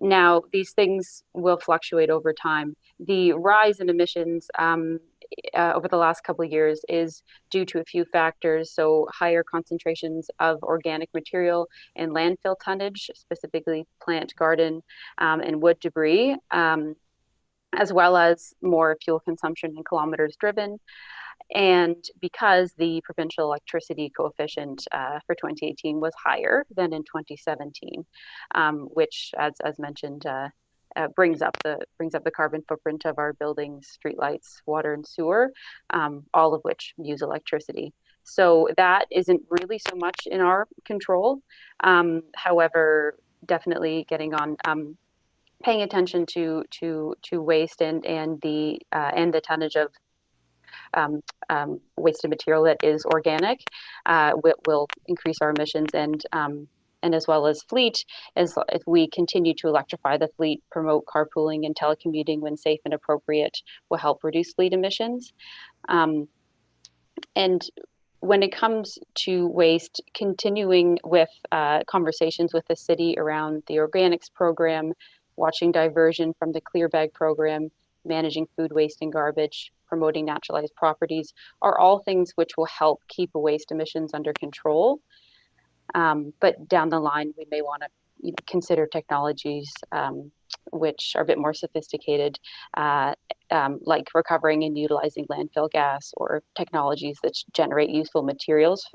Now, these things will fluctuate over time. The rise in emissions over the last couple of years is due to a few factors. So, higher concentrations of organic material and landfill tonnage, specifically plant, garden, and wood debris, as well as more fuel consumption and kilometers driven. And because the provincial electricity coefficient for 2018 was higher than in 2017, which, as mentioned, brings up the carbon footprint of our buildings, streetlights, water, and sewer, all of which use electricity. So that isn't really so much in our control. However, definitely getting on. Paying attention to waste and the tonnage of wasted material that is organic will increase our emissions, and as well as fleet, as if we continue to electrify the fleet, promote carpooling and telecommuting when safe and appropriate, will help reduce fleet emissions. And when it comes to waste, continuing with conversations with the city around the organics program, watching diversion from the clear bag program, managing food waste and garbage, promoting naturalized properties, are all things which will help keep waste emissions under control. But down the line, we may want to consider technologies which are a bit more sophisticated, like recovering and utilizing landfill gas, or technologies that generate useful materials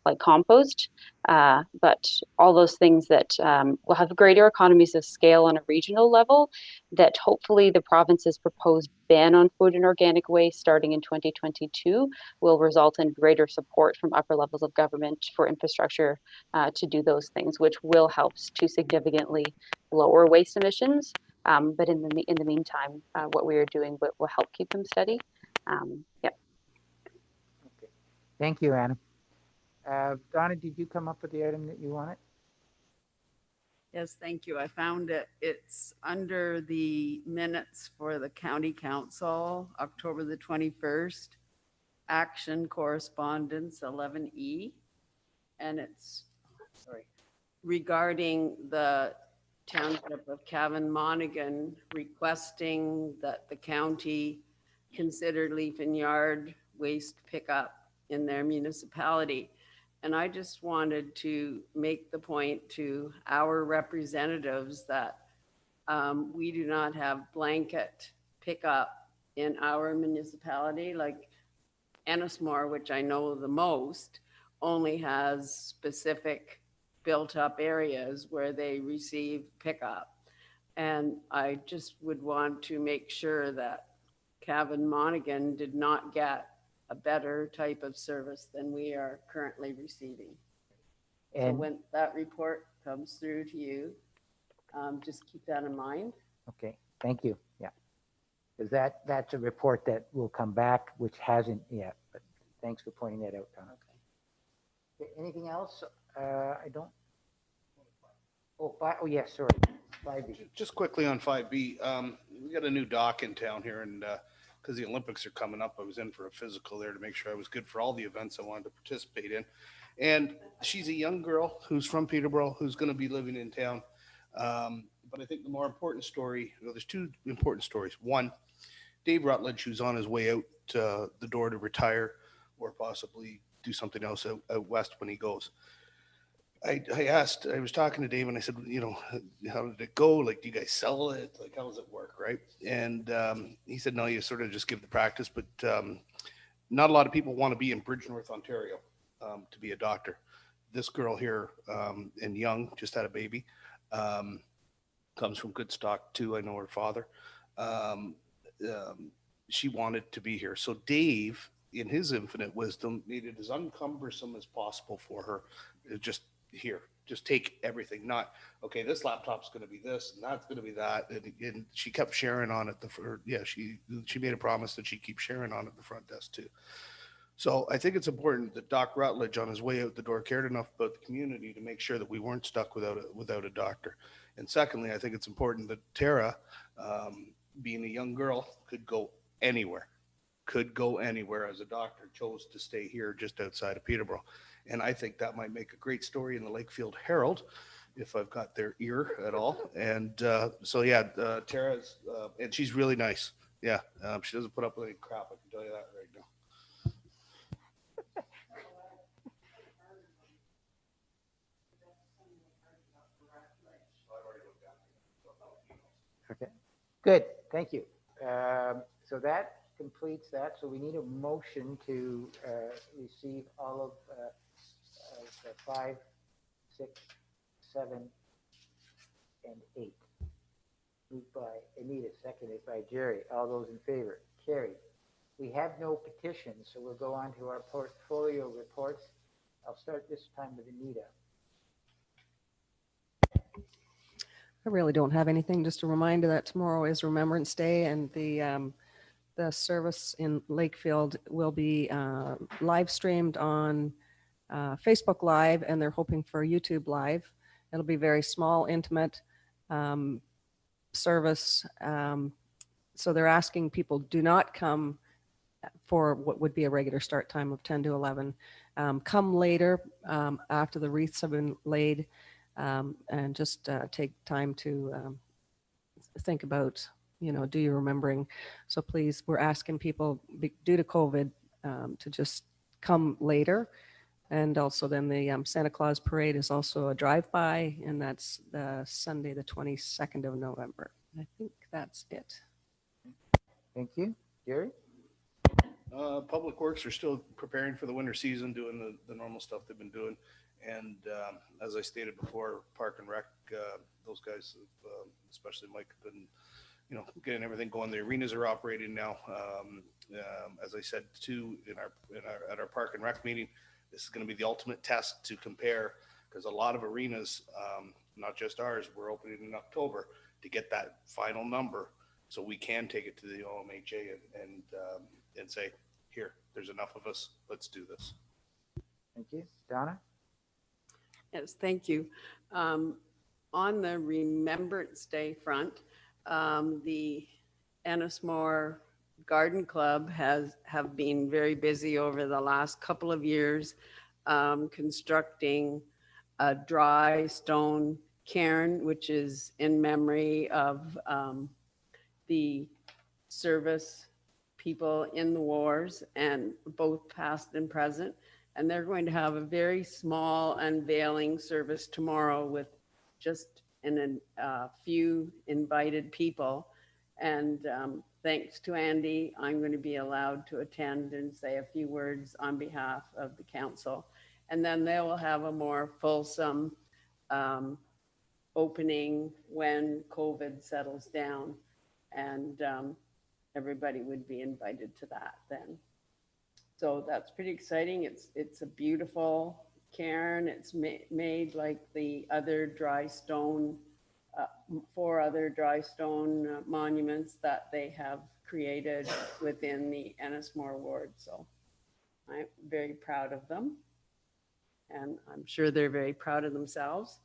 like compost. But all those things that will have greater economies of scale on a regional level, that hopefully the province's proposed ban on food and organic waste starting in 2022 will result in greater support from upper levels of government for infrastructure to do those things, which will help to significantly lower waste emissions. But in the meantime, what we are doing will help keep them steady. Yep. Okay. Thank you, Anna. Donna, did you come up with the item that you wanted? Yes, thank you. I found it. It's under the minutes for the county council, October the 21st, action correspondence 11E. And it's, regarding the township of Cavan Monaghan requesting that the county consider leaf and yard waste pickup in their municipality. And I just wanted to make the point to our representatives that we do not have blanket pickup in our municipality. Like Ennismore, which I know the most, only has specific built up areas where they receive pickup. And I just would want to make sure that Cavan Monaghan did not get a better type of service than we are currently receiving. So And when that report comes through to you, just keep that in mind. okay, thank you. Yeah, because that's a report that will come back, which hasn't yet. But thanks for pointing that out, Donna. Okay, anything else? I don't. Oh, yes, sorry. 5B. Just quickly on 5B, we got a new dock in town here, and because the Olympics are coming up, I was in for a physical there to make sure I was good for all the events I wanted to participate in. And she's a young girl who's from Peterborough, who's going to be living in town. But I think the more important story, there's two important stories. One, Dave Rutledge, who's on his way out the door to retire or possibly do something else out west when he goes. I was talking to Dave and I said, how did it go? Like, do you guys sell it? Like, how does it work? Right. And he said, no, you sort of just give the practice, but not a lot of people want to be in Bridgenorth, Ontario to be a doctor. This girl here and young, just had a baby, comes from good stock too. I know her father. She wanted to be here. So Dave, in his infinite wisdom, made it as uncumbersome as possible for her. Just take everything. Not, okay, this laptop's going to be this and that's going to be that. And she kept sharing on it. She made a promise that she keeps sharing on at the front desk too. So I think it's important that Doc Rutledge on his way out the door cared enough about the community to make sure that we weren't stuck without a doctor. And secondly, I think it's important that Tara, being a young girl, could go anywhere as a doctor, chose to stay here just outside of Peterborough. And I think that might make a great story in the Lakefield Herald, if I've got their ear at all. And so, yeah, Tara's, and she's really nice. Yeah, she doesn't put up with any crap, I can tell you that right now. Okay, good, thank you. So that completes that. So we need a motion to receive all of 5, 6, 7, and 8. Moved by Anita, seconded by Jerry. All those in favor? Carried. We have no petitions, so we'll go on to our portfolio reports. I'll start this time with Anita. I really don't have anything. Just a reminder that tomorrow is Remembrance Day, and the service in Lakefield will be live streamed on Facebook Live, and they're hoping for YouTube Live. It'll be very small, intimate service. So they're asking people, do not come for what would be a regular start time of 10 to 11. Come later after the wreaths have been laid, and just take time to think about, do your remembering. So please, we're asking people due to COVID to just come later. And also then the Santa Claus Parade is also a drive-by, and that's the Sunday, the 22nd of November. I think that's it. Thank you. Jerry? Public Works are still preparing for the winter season, doing the normal stuff they've been doing. And as I stated before, Park and Rec, those guys, especially Mike, have been, getting everything going. The arenas are operating now. As I said too, at our Park and Rec meeting, this is going to be the ultimate test to compare, because a lot of arenas, not just ours, we're opening in October, to get that final number so we can take it to the OMHA and say, here, there's enough of us, let's do this. Thank you. Donna? Yes, thank you. On the Remembrance Day front, the Ennismore Garden Club have been very busy over the last couple of years constructing a dry stone cairn, which is in memory of the service people in the wars, and both past and present. And they're going to have a very small unveiling service tomorrow with just a few invited people. And thanks to Andy, I'm going to be allowed to attend and say a few words on behalf of the council. And then they will have a more fulsome opening when COVID settles down. And everybody would be invited to that then. So that's pretty exciting. It's a beautiful cairn. It's made like the other dry stone, 4 other dry stone monuments that they have created within the Ennismore ward. So I'm very proud of them, and I'm sure they're very proud of themselves.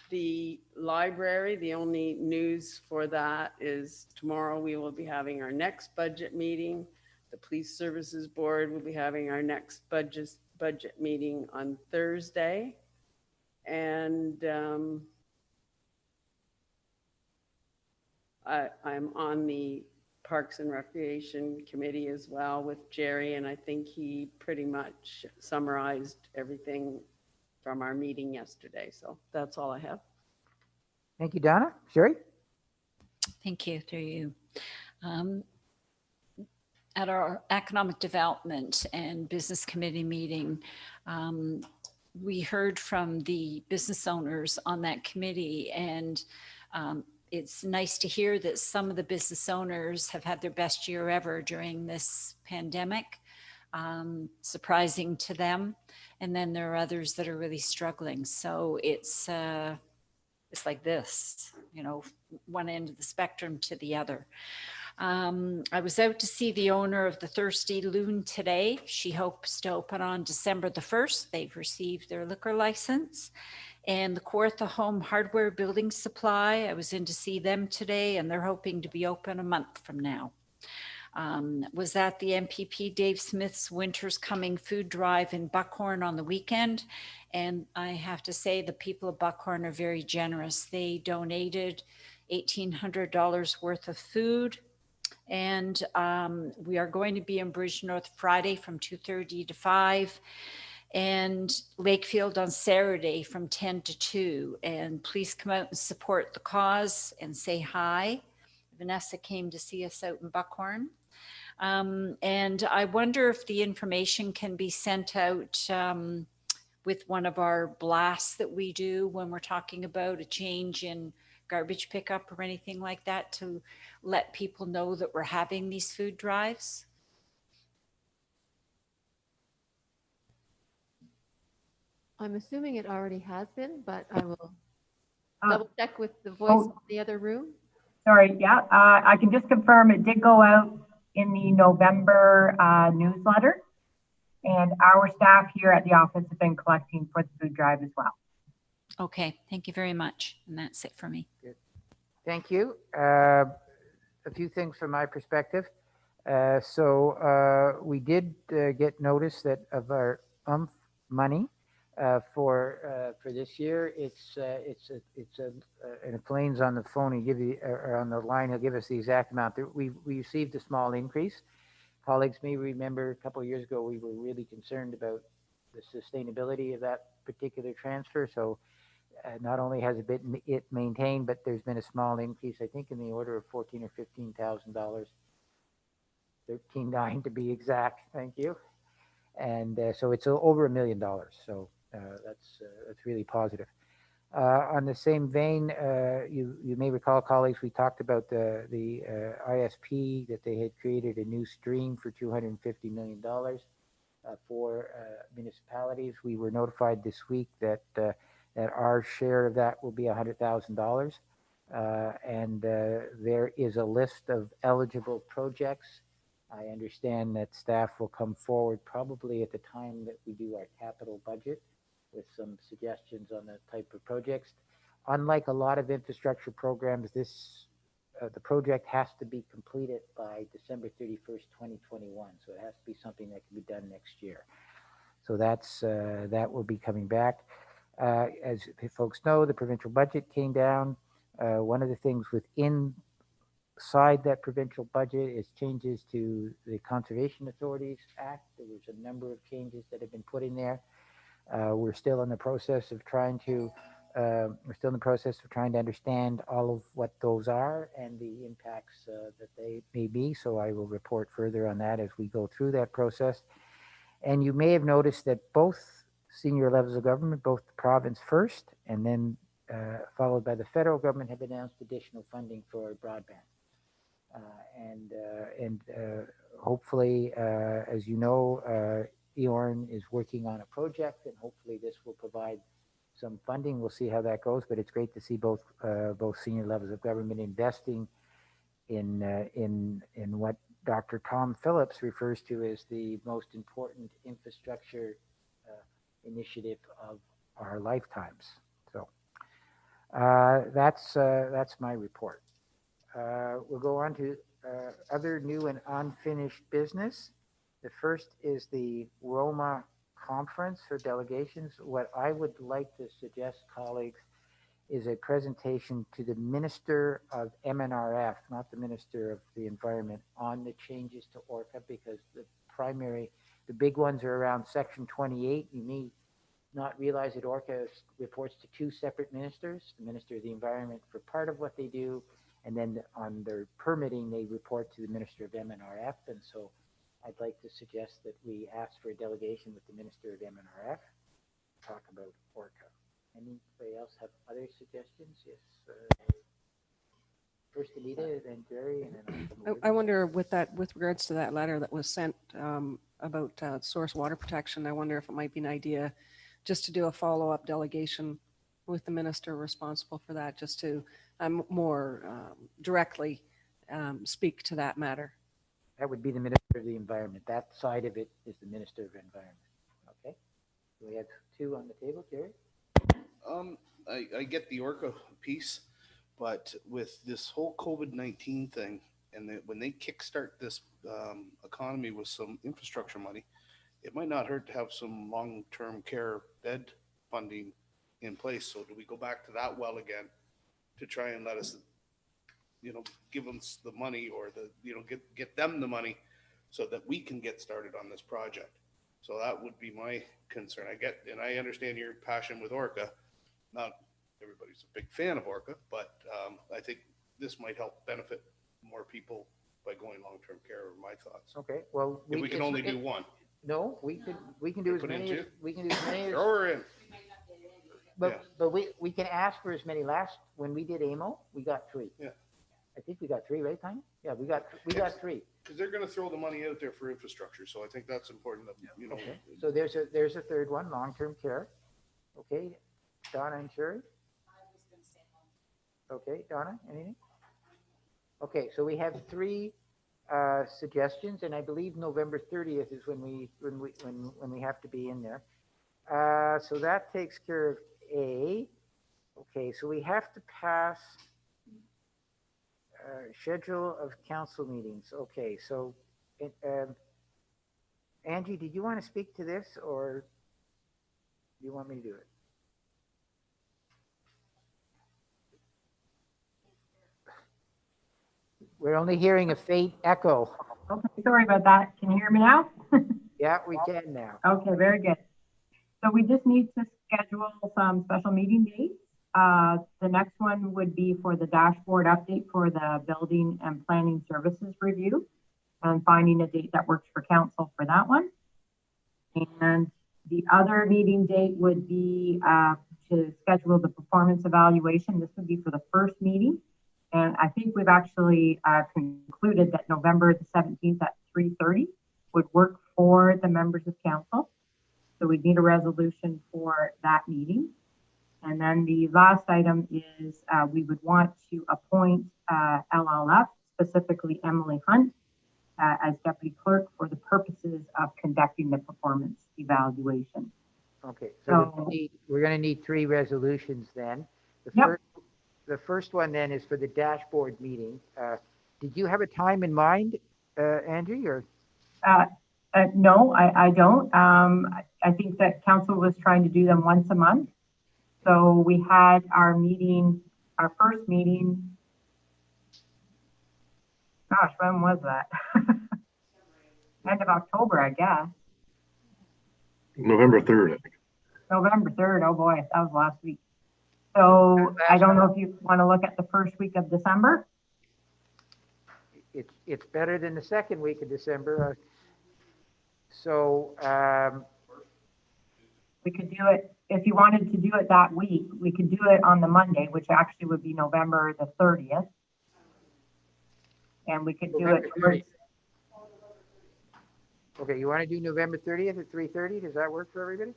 The library, the only news for that is tomorrow we will be having our next budget meeting. The Police Services Board will be having our next budget meeting on Thursday. And I'm on the Parks and Recreation Committee as well with Jerry, and I think he pretty much summarized everything from our meeting yesterday. So that's all I have. Thank you, Donna. Sherry? Thank you, through you. At our Economic Development and Business Committee meeting, we heard from the business owners on that committee, and it's nice to hear that some of the business owners have had their best year ever during this pandemic, surprising to them. And then there are others that are really struggling. So it's like this, one end of the spectrum to the other. I was out to see the owner of the Thirsty Loon today. She hopes to open on December the 1st. They've received their liquor license. And the Kawartha Home Hardware Building Supply, I was in to see them today, and they're hoping to be open a month from now. Was at the MPP Dave Smith's Winter's Coming food drive in Buckhorn on the weekend. And I have to say the people of Buckhorn are very generous. They donated $1,800 worth of food. And we are going to be in Bridgenorth Friday from 2:30 to 5 and Lakefield on Saturday from 10 to 2. And please come out and support the cause and say hi. Vanessa came to see us out in Buckhorn. And I wonder if the information can be sent out with one of our blasts that we do when we're talking about a change in garbage pickup or anything like that, to let people know that we're having these food drives. I'm assuming it already has been, but I will Uh, double check with the voice oh. in the other room. Sorry, yeah, I can just confirm it did go out in the November newsletter. And our staff here at the office have been collecting for the food drive as well. Okay, thank you very much. And that's it for me. Good. Thank you. A few things from my perspective. We did get notice that of our money for this year. And if Blaine's on the phone and give you or on the line, he'll give us the exact amount. We received a small increase. Colleagues may remember a couple of years ago we were really concerned about the sustainability of that particular transfer. So not only has it been maintained, but there's been a small increase, I think in the order of $14,000 or $15,000, $13,900 to be exact. Thank you. And so it's over $1 million. So that's really positive. On the same vein, you may recall, colleagues, we talked about the ISP, that they had created a new stream for $250 million for municipalities. We were notified this week that our share of that will be $100,000. And there is a list of eligible projects. I understand that staff will come forward probably at the time that we do our capital budget with some suggestions on the type of projects. Unlike a lot of infrastructure programs, the project has to be completed by December 31st, 2021. So it has to be something that can be done next year. So that will be coming back. As folks know, the provincial budget came down. One of the things inside that provincial budget is changes to the Conservation Authorities Act. There was a number of changes that have been put in there. We're still in the process of trying to understand all of what those are and the impacts that they may be. So I will report further on that as we go through that process. And you may have noticed that both senior levels of government, both the province first and then followed by the federal government, have announced additional funding for broadband. And hopefully, as you know, EORN is working on a project, and hopefully this will provide some funding. We'll see how that goes, but it's great to see both senior levels of government investing in what Dr. Tom Phillips refers to as the most important infrastructure initiative of our lifetimes. So that's my report. We'll go on to other new and unfinished business. The first is the Roma conference for delegations. What I would like to suggest, colleagues, is a presentation to the Minister of MNRF, not the Minister of the Environment, on the changes to ORCA, because the big ones are around Section 28. You may not realize that ORCA reports to two separate ministers, the Minister of the Environment for part of what they do, and then on their permitting, they report to the Minister of MNRF. And so I'd like to suggest that we ask for a delegation with the Minister of MNRF to talk about ORCA. Anybody else have other suggestions? Yes. First Anita, then Jerry, and then I wonder with regards to that letter that was sent about source water protection, I wonder if it might be an idea just to do a follow-up delegation with the minister responsible for that, just to more directly speak to that matter. That would be the Minister of the Environment. That side of it is the Minister of Environment. Okay? So we have two on the table, Jerry? I get the Orca piece, but with this whole COVID-19 thing, and when they kickstart this economy with some infrastructure money, it might not hurt to have some long-term care bed funding in place. So do we go back to that well again to try and let us, give them the money, or get them the money so that we can get started on this project? So that would be my concern. I understand your passion with Orca. Not everybody's a big fan of Orca, but I think this might help benefit more people by going long-term care, are my thoughts. Okay, well. If we can only do one. No, we can do as Put in many, two? we can do as many as. Throw her in. But we can ask for as many. When we did AMO, we got 3. Yeah. I think we got 3, right, Tanya? Yeah, we got 3. Because they're going to throw the money out there for infrastructure. So I think that's important that, Okay, so there's a third one, long-term care. Okay, Donna and Sherry? Okay, Donna, anything? Okay, so we have 3 suggestions, and I believe November 30th is when we have to be in there. So that takes care of A. Okay, so we have to pass schedule of council meetings. Okay, so Angie, did you want to speak to this, or do you want me to do it? We're only hearing a faint echo. Okay, sorry about that. Can you hear me now? Yeah, we can now. Okay, very good. So we just need to schedule some special meeting dates. The next one would be for the dashboard update for the building and planning services review, and finding a date that works for council for that one. And the other meeting date would be to schedule the performance evaluation. This would be for the first meeting. And I think we've actually concluded that November the 17th at 3:30 would work for the members of council. So we need a resolution for that meeting. And then the last item is we would want to appoint LLF, specifically Emily Hunt, as deputy clerk for the purposes of conducting the performance evaluation. Okay, so we're going to need 3 resolutions then. The first one then is for the dashboard meeting. Did you have a time in mind, Angie, or? No, I don't. I think that council was trying to do them once a month. So we had our first meeting. Gosh, when was that? End of October, I guess. November 3rd, I think. November 3rd. Oh boy, that was last week. So I don't know if you want to look at the first week of December. It's better than the second week of December. So we could do it, if you wanted to do it that week, we could do it on the Monday, which actually would be November the 30th. And we could do it. Okay, you want to do November 30th at 3:30? Does that work for everybody?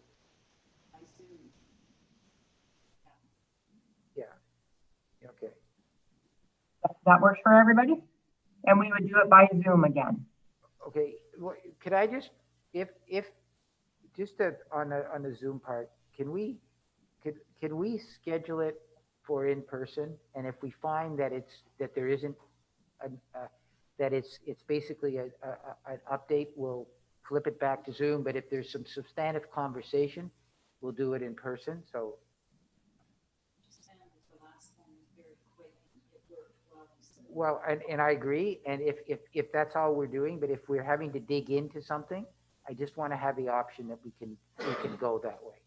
Yeah. Okay. That works for everybody? And we would do it by Zoom again. Okay, could I just, on the Zoom part, can we schedule it for in person? And if we find that there isn't that it's basically an update, we'll flip it back to Zoom. But if there's some substantive conversation, we'll do it in person. So. Well, and I agree. And if that's all we're doing, but if we're having to dig into something, I just want to have the option that we can go that way.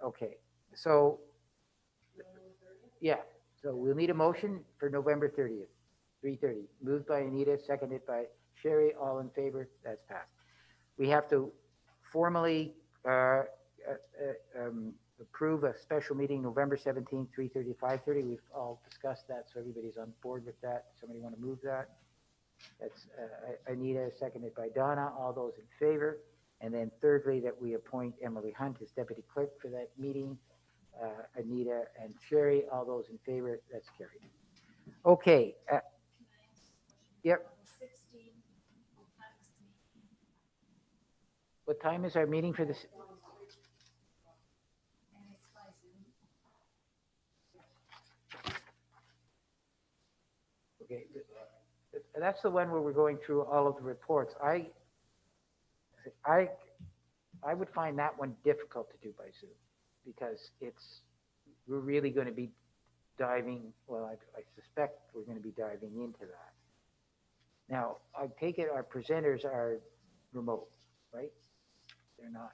Okay. So, yeah. So we'll need a motion for November 30th, 3:30. Moved by Anita, seconded by Sherry. All in favor? That's passed. We have to formally approve a special meeting November 17th, 3:30, 5:30. We've all discussed that, so everybody's on board with that. Somebody want to move that? That's Anita, seconded by Donna. All those in favor. And then thirdly, that we appoint Emily Hunt as deputy clerk for that meeting. Anita and Sherry, all those in favor. That's carried. Okay. Yep. What time is our meeting for this? Okay, that's the one where we're going through all of the reports. I would find that one difficult to do by Zoom because we're really going to be diving, well, I suspect we're going to be diving into that. Now, I take it our presenters are remote, right? They're not.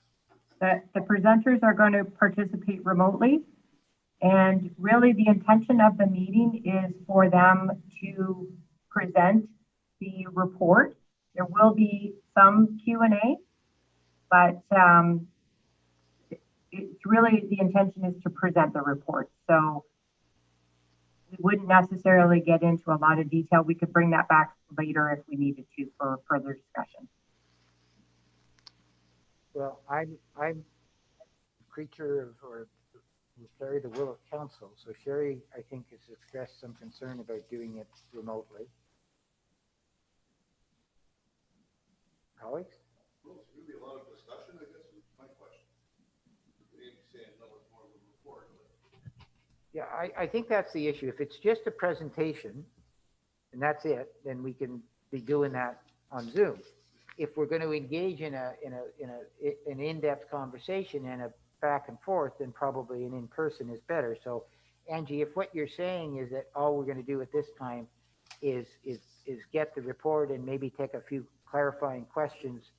The presenters are going to participate remotely. And really the intention of the meeting is for them to present the report. There will be some Q&A, but it's really, the intention is to present the report. So we wouldn't necessarily get into a lot of detail. We could bring that back later if we needed to for further discussion. Well, I'm a creature of, or will carry the will of council. So Sherry, I think, has expressed some concern about doing it remotely. Colleagues? Well, it's going to be a lot of discussion, I guess, is my question. Maybe saying no, it's more of a report. Yeah, I think that's the issue. If it's just a presentation and that's it, then we can be doing that on Zoom. If we're going to engage in an in-depth conversation and a back and forth, then probably an in-person is better. So, Angie, if what you're saying is that all we're going to do at this time is get the report and maybe take a few clarifying questions,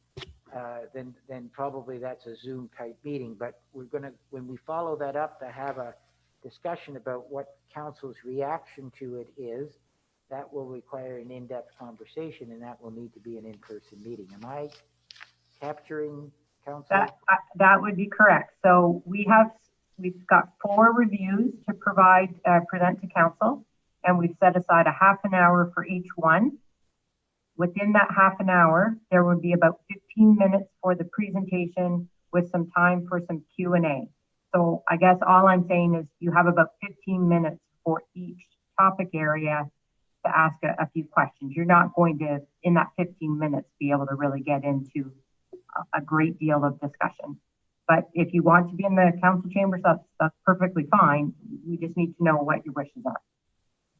then probably that's a Zoom type meeting. But we're going to, when we follow that up, to have a discussion about what council's reaction to it is, that will require an in-depth conversation, and that will need to be an in-person meeting. Am I capturing council? That would be correct. So we've got 4 reviews to present to council, and we've set aside a half an hour for each one. Within that half an hour, there would be about 15 minutes for the presentation with some time for some Q&A. So I guess all I'm saying is you have about 15 minutes for each topic area to ask a few questions. You're not going to, in that 15 minutes, be able to really get into a great deal of discussion. But if you want to be in the council chambers, that's perfectly fine. We just need to know what your wishes are.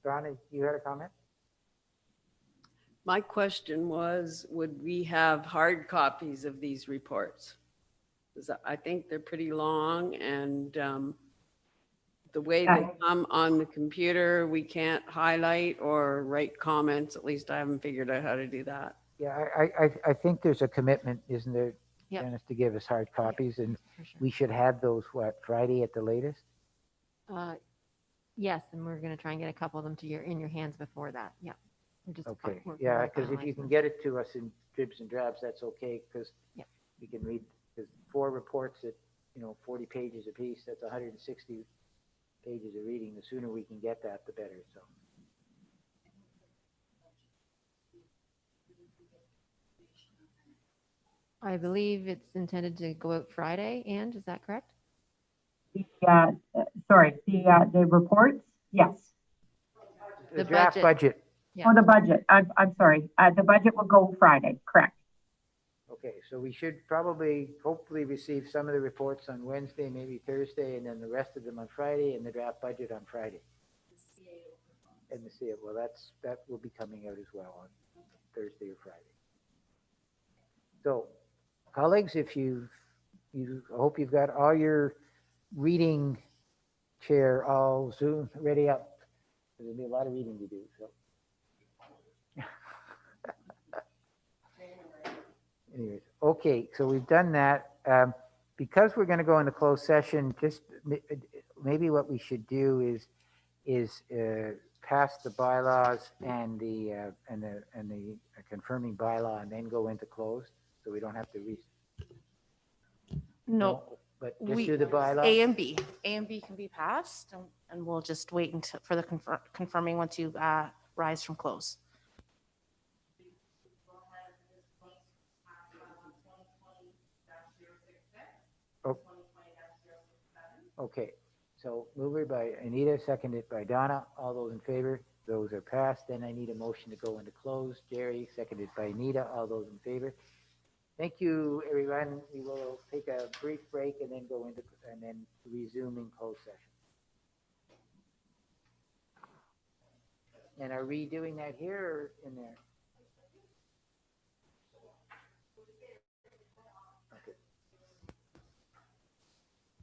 Donna, you had a comment? My question was, would we have hard copies of these reports? Because I think they're pretty long, and the way they come on the computer, we can't highlight or write comments. At least I haven't figured out how to do that. Yeah, I think there's a commitment, isn't there, Yep. Dennis, to give us hard copies, and For sure. we should have those, what, Friday at the latest? Yes, and we're going to try and get a couple of them in your hands before that. Yeah. We're just Okay, working yeah, on because if you finalizing can them. get it to us in dribs and drabs, that's okay, because Yep. we can read, because 4 reports at, 40 pages apiece, that's 160 pages of reading. The sooner we can get that, the better, so. I believe it's intended to go out Friday, and is that correct? The reports, yes. The draft budget. Yeah. Oh, the budget, I'm sorry. The budget will go Friday, correct. Okay, so we should hopefully receive some of the reports on Wednesday, maybe Thursday, and then the rest of them on Friday, and the draft budget on Friday. And the CA, well, that will be coming out as well on Thursday or Friday. So, colleagues, if I hope you've got all your reading chair all Zoom ready up. There'll be a lot of reading to do, so. Anyways, okay, so we've done that. Because we're going to go into closed session, just maybe what we should do is pass the bylaws and the confirming bylaw, and then go into closed, so we don't have to No, but just do the bylaw. A and B can be passed, and we'll just wait until for the confirming once you rise from close. Okay, so moved by Anita, seconded by Donna. All those in favor, Those are passed. Then I need a motion to go into close. Jerry, seconded by Anita. All those in favor? Thank you, everyone. We will take a brief break and then go into, and then resume in closed session. And are we doing that here or in there?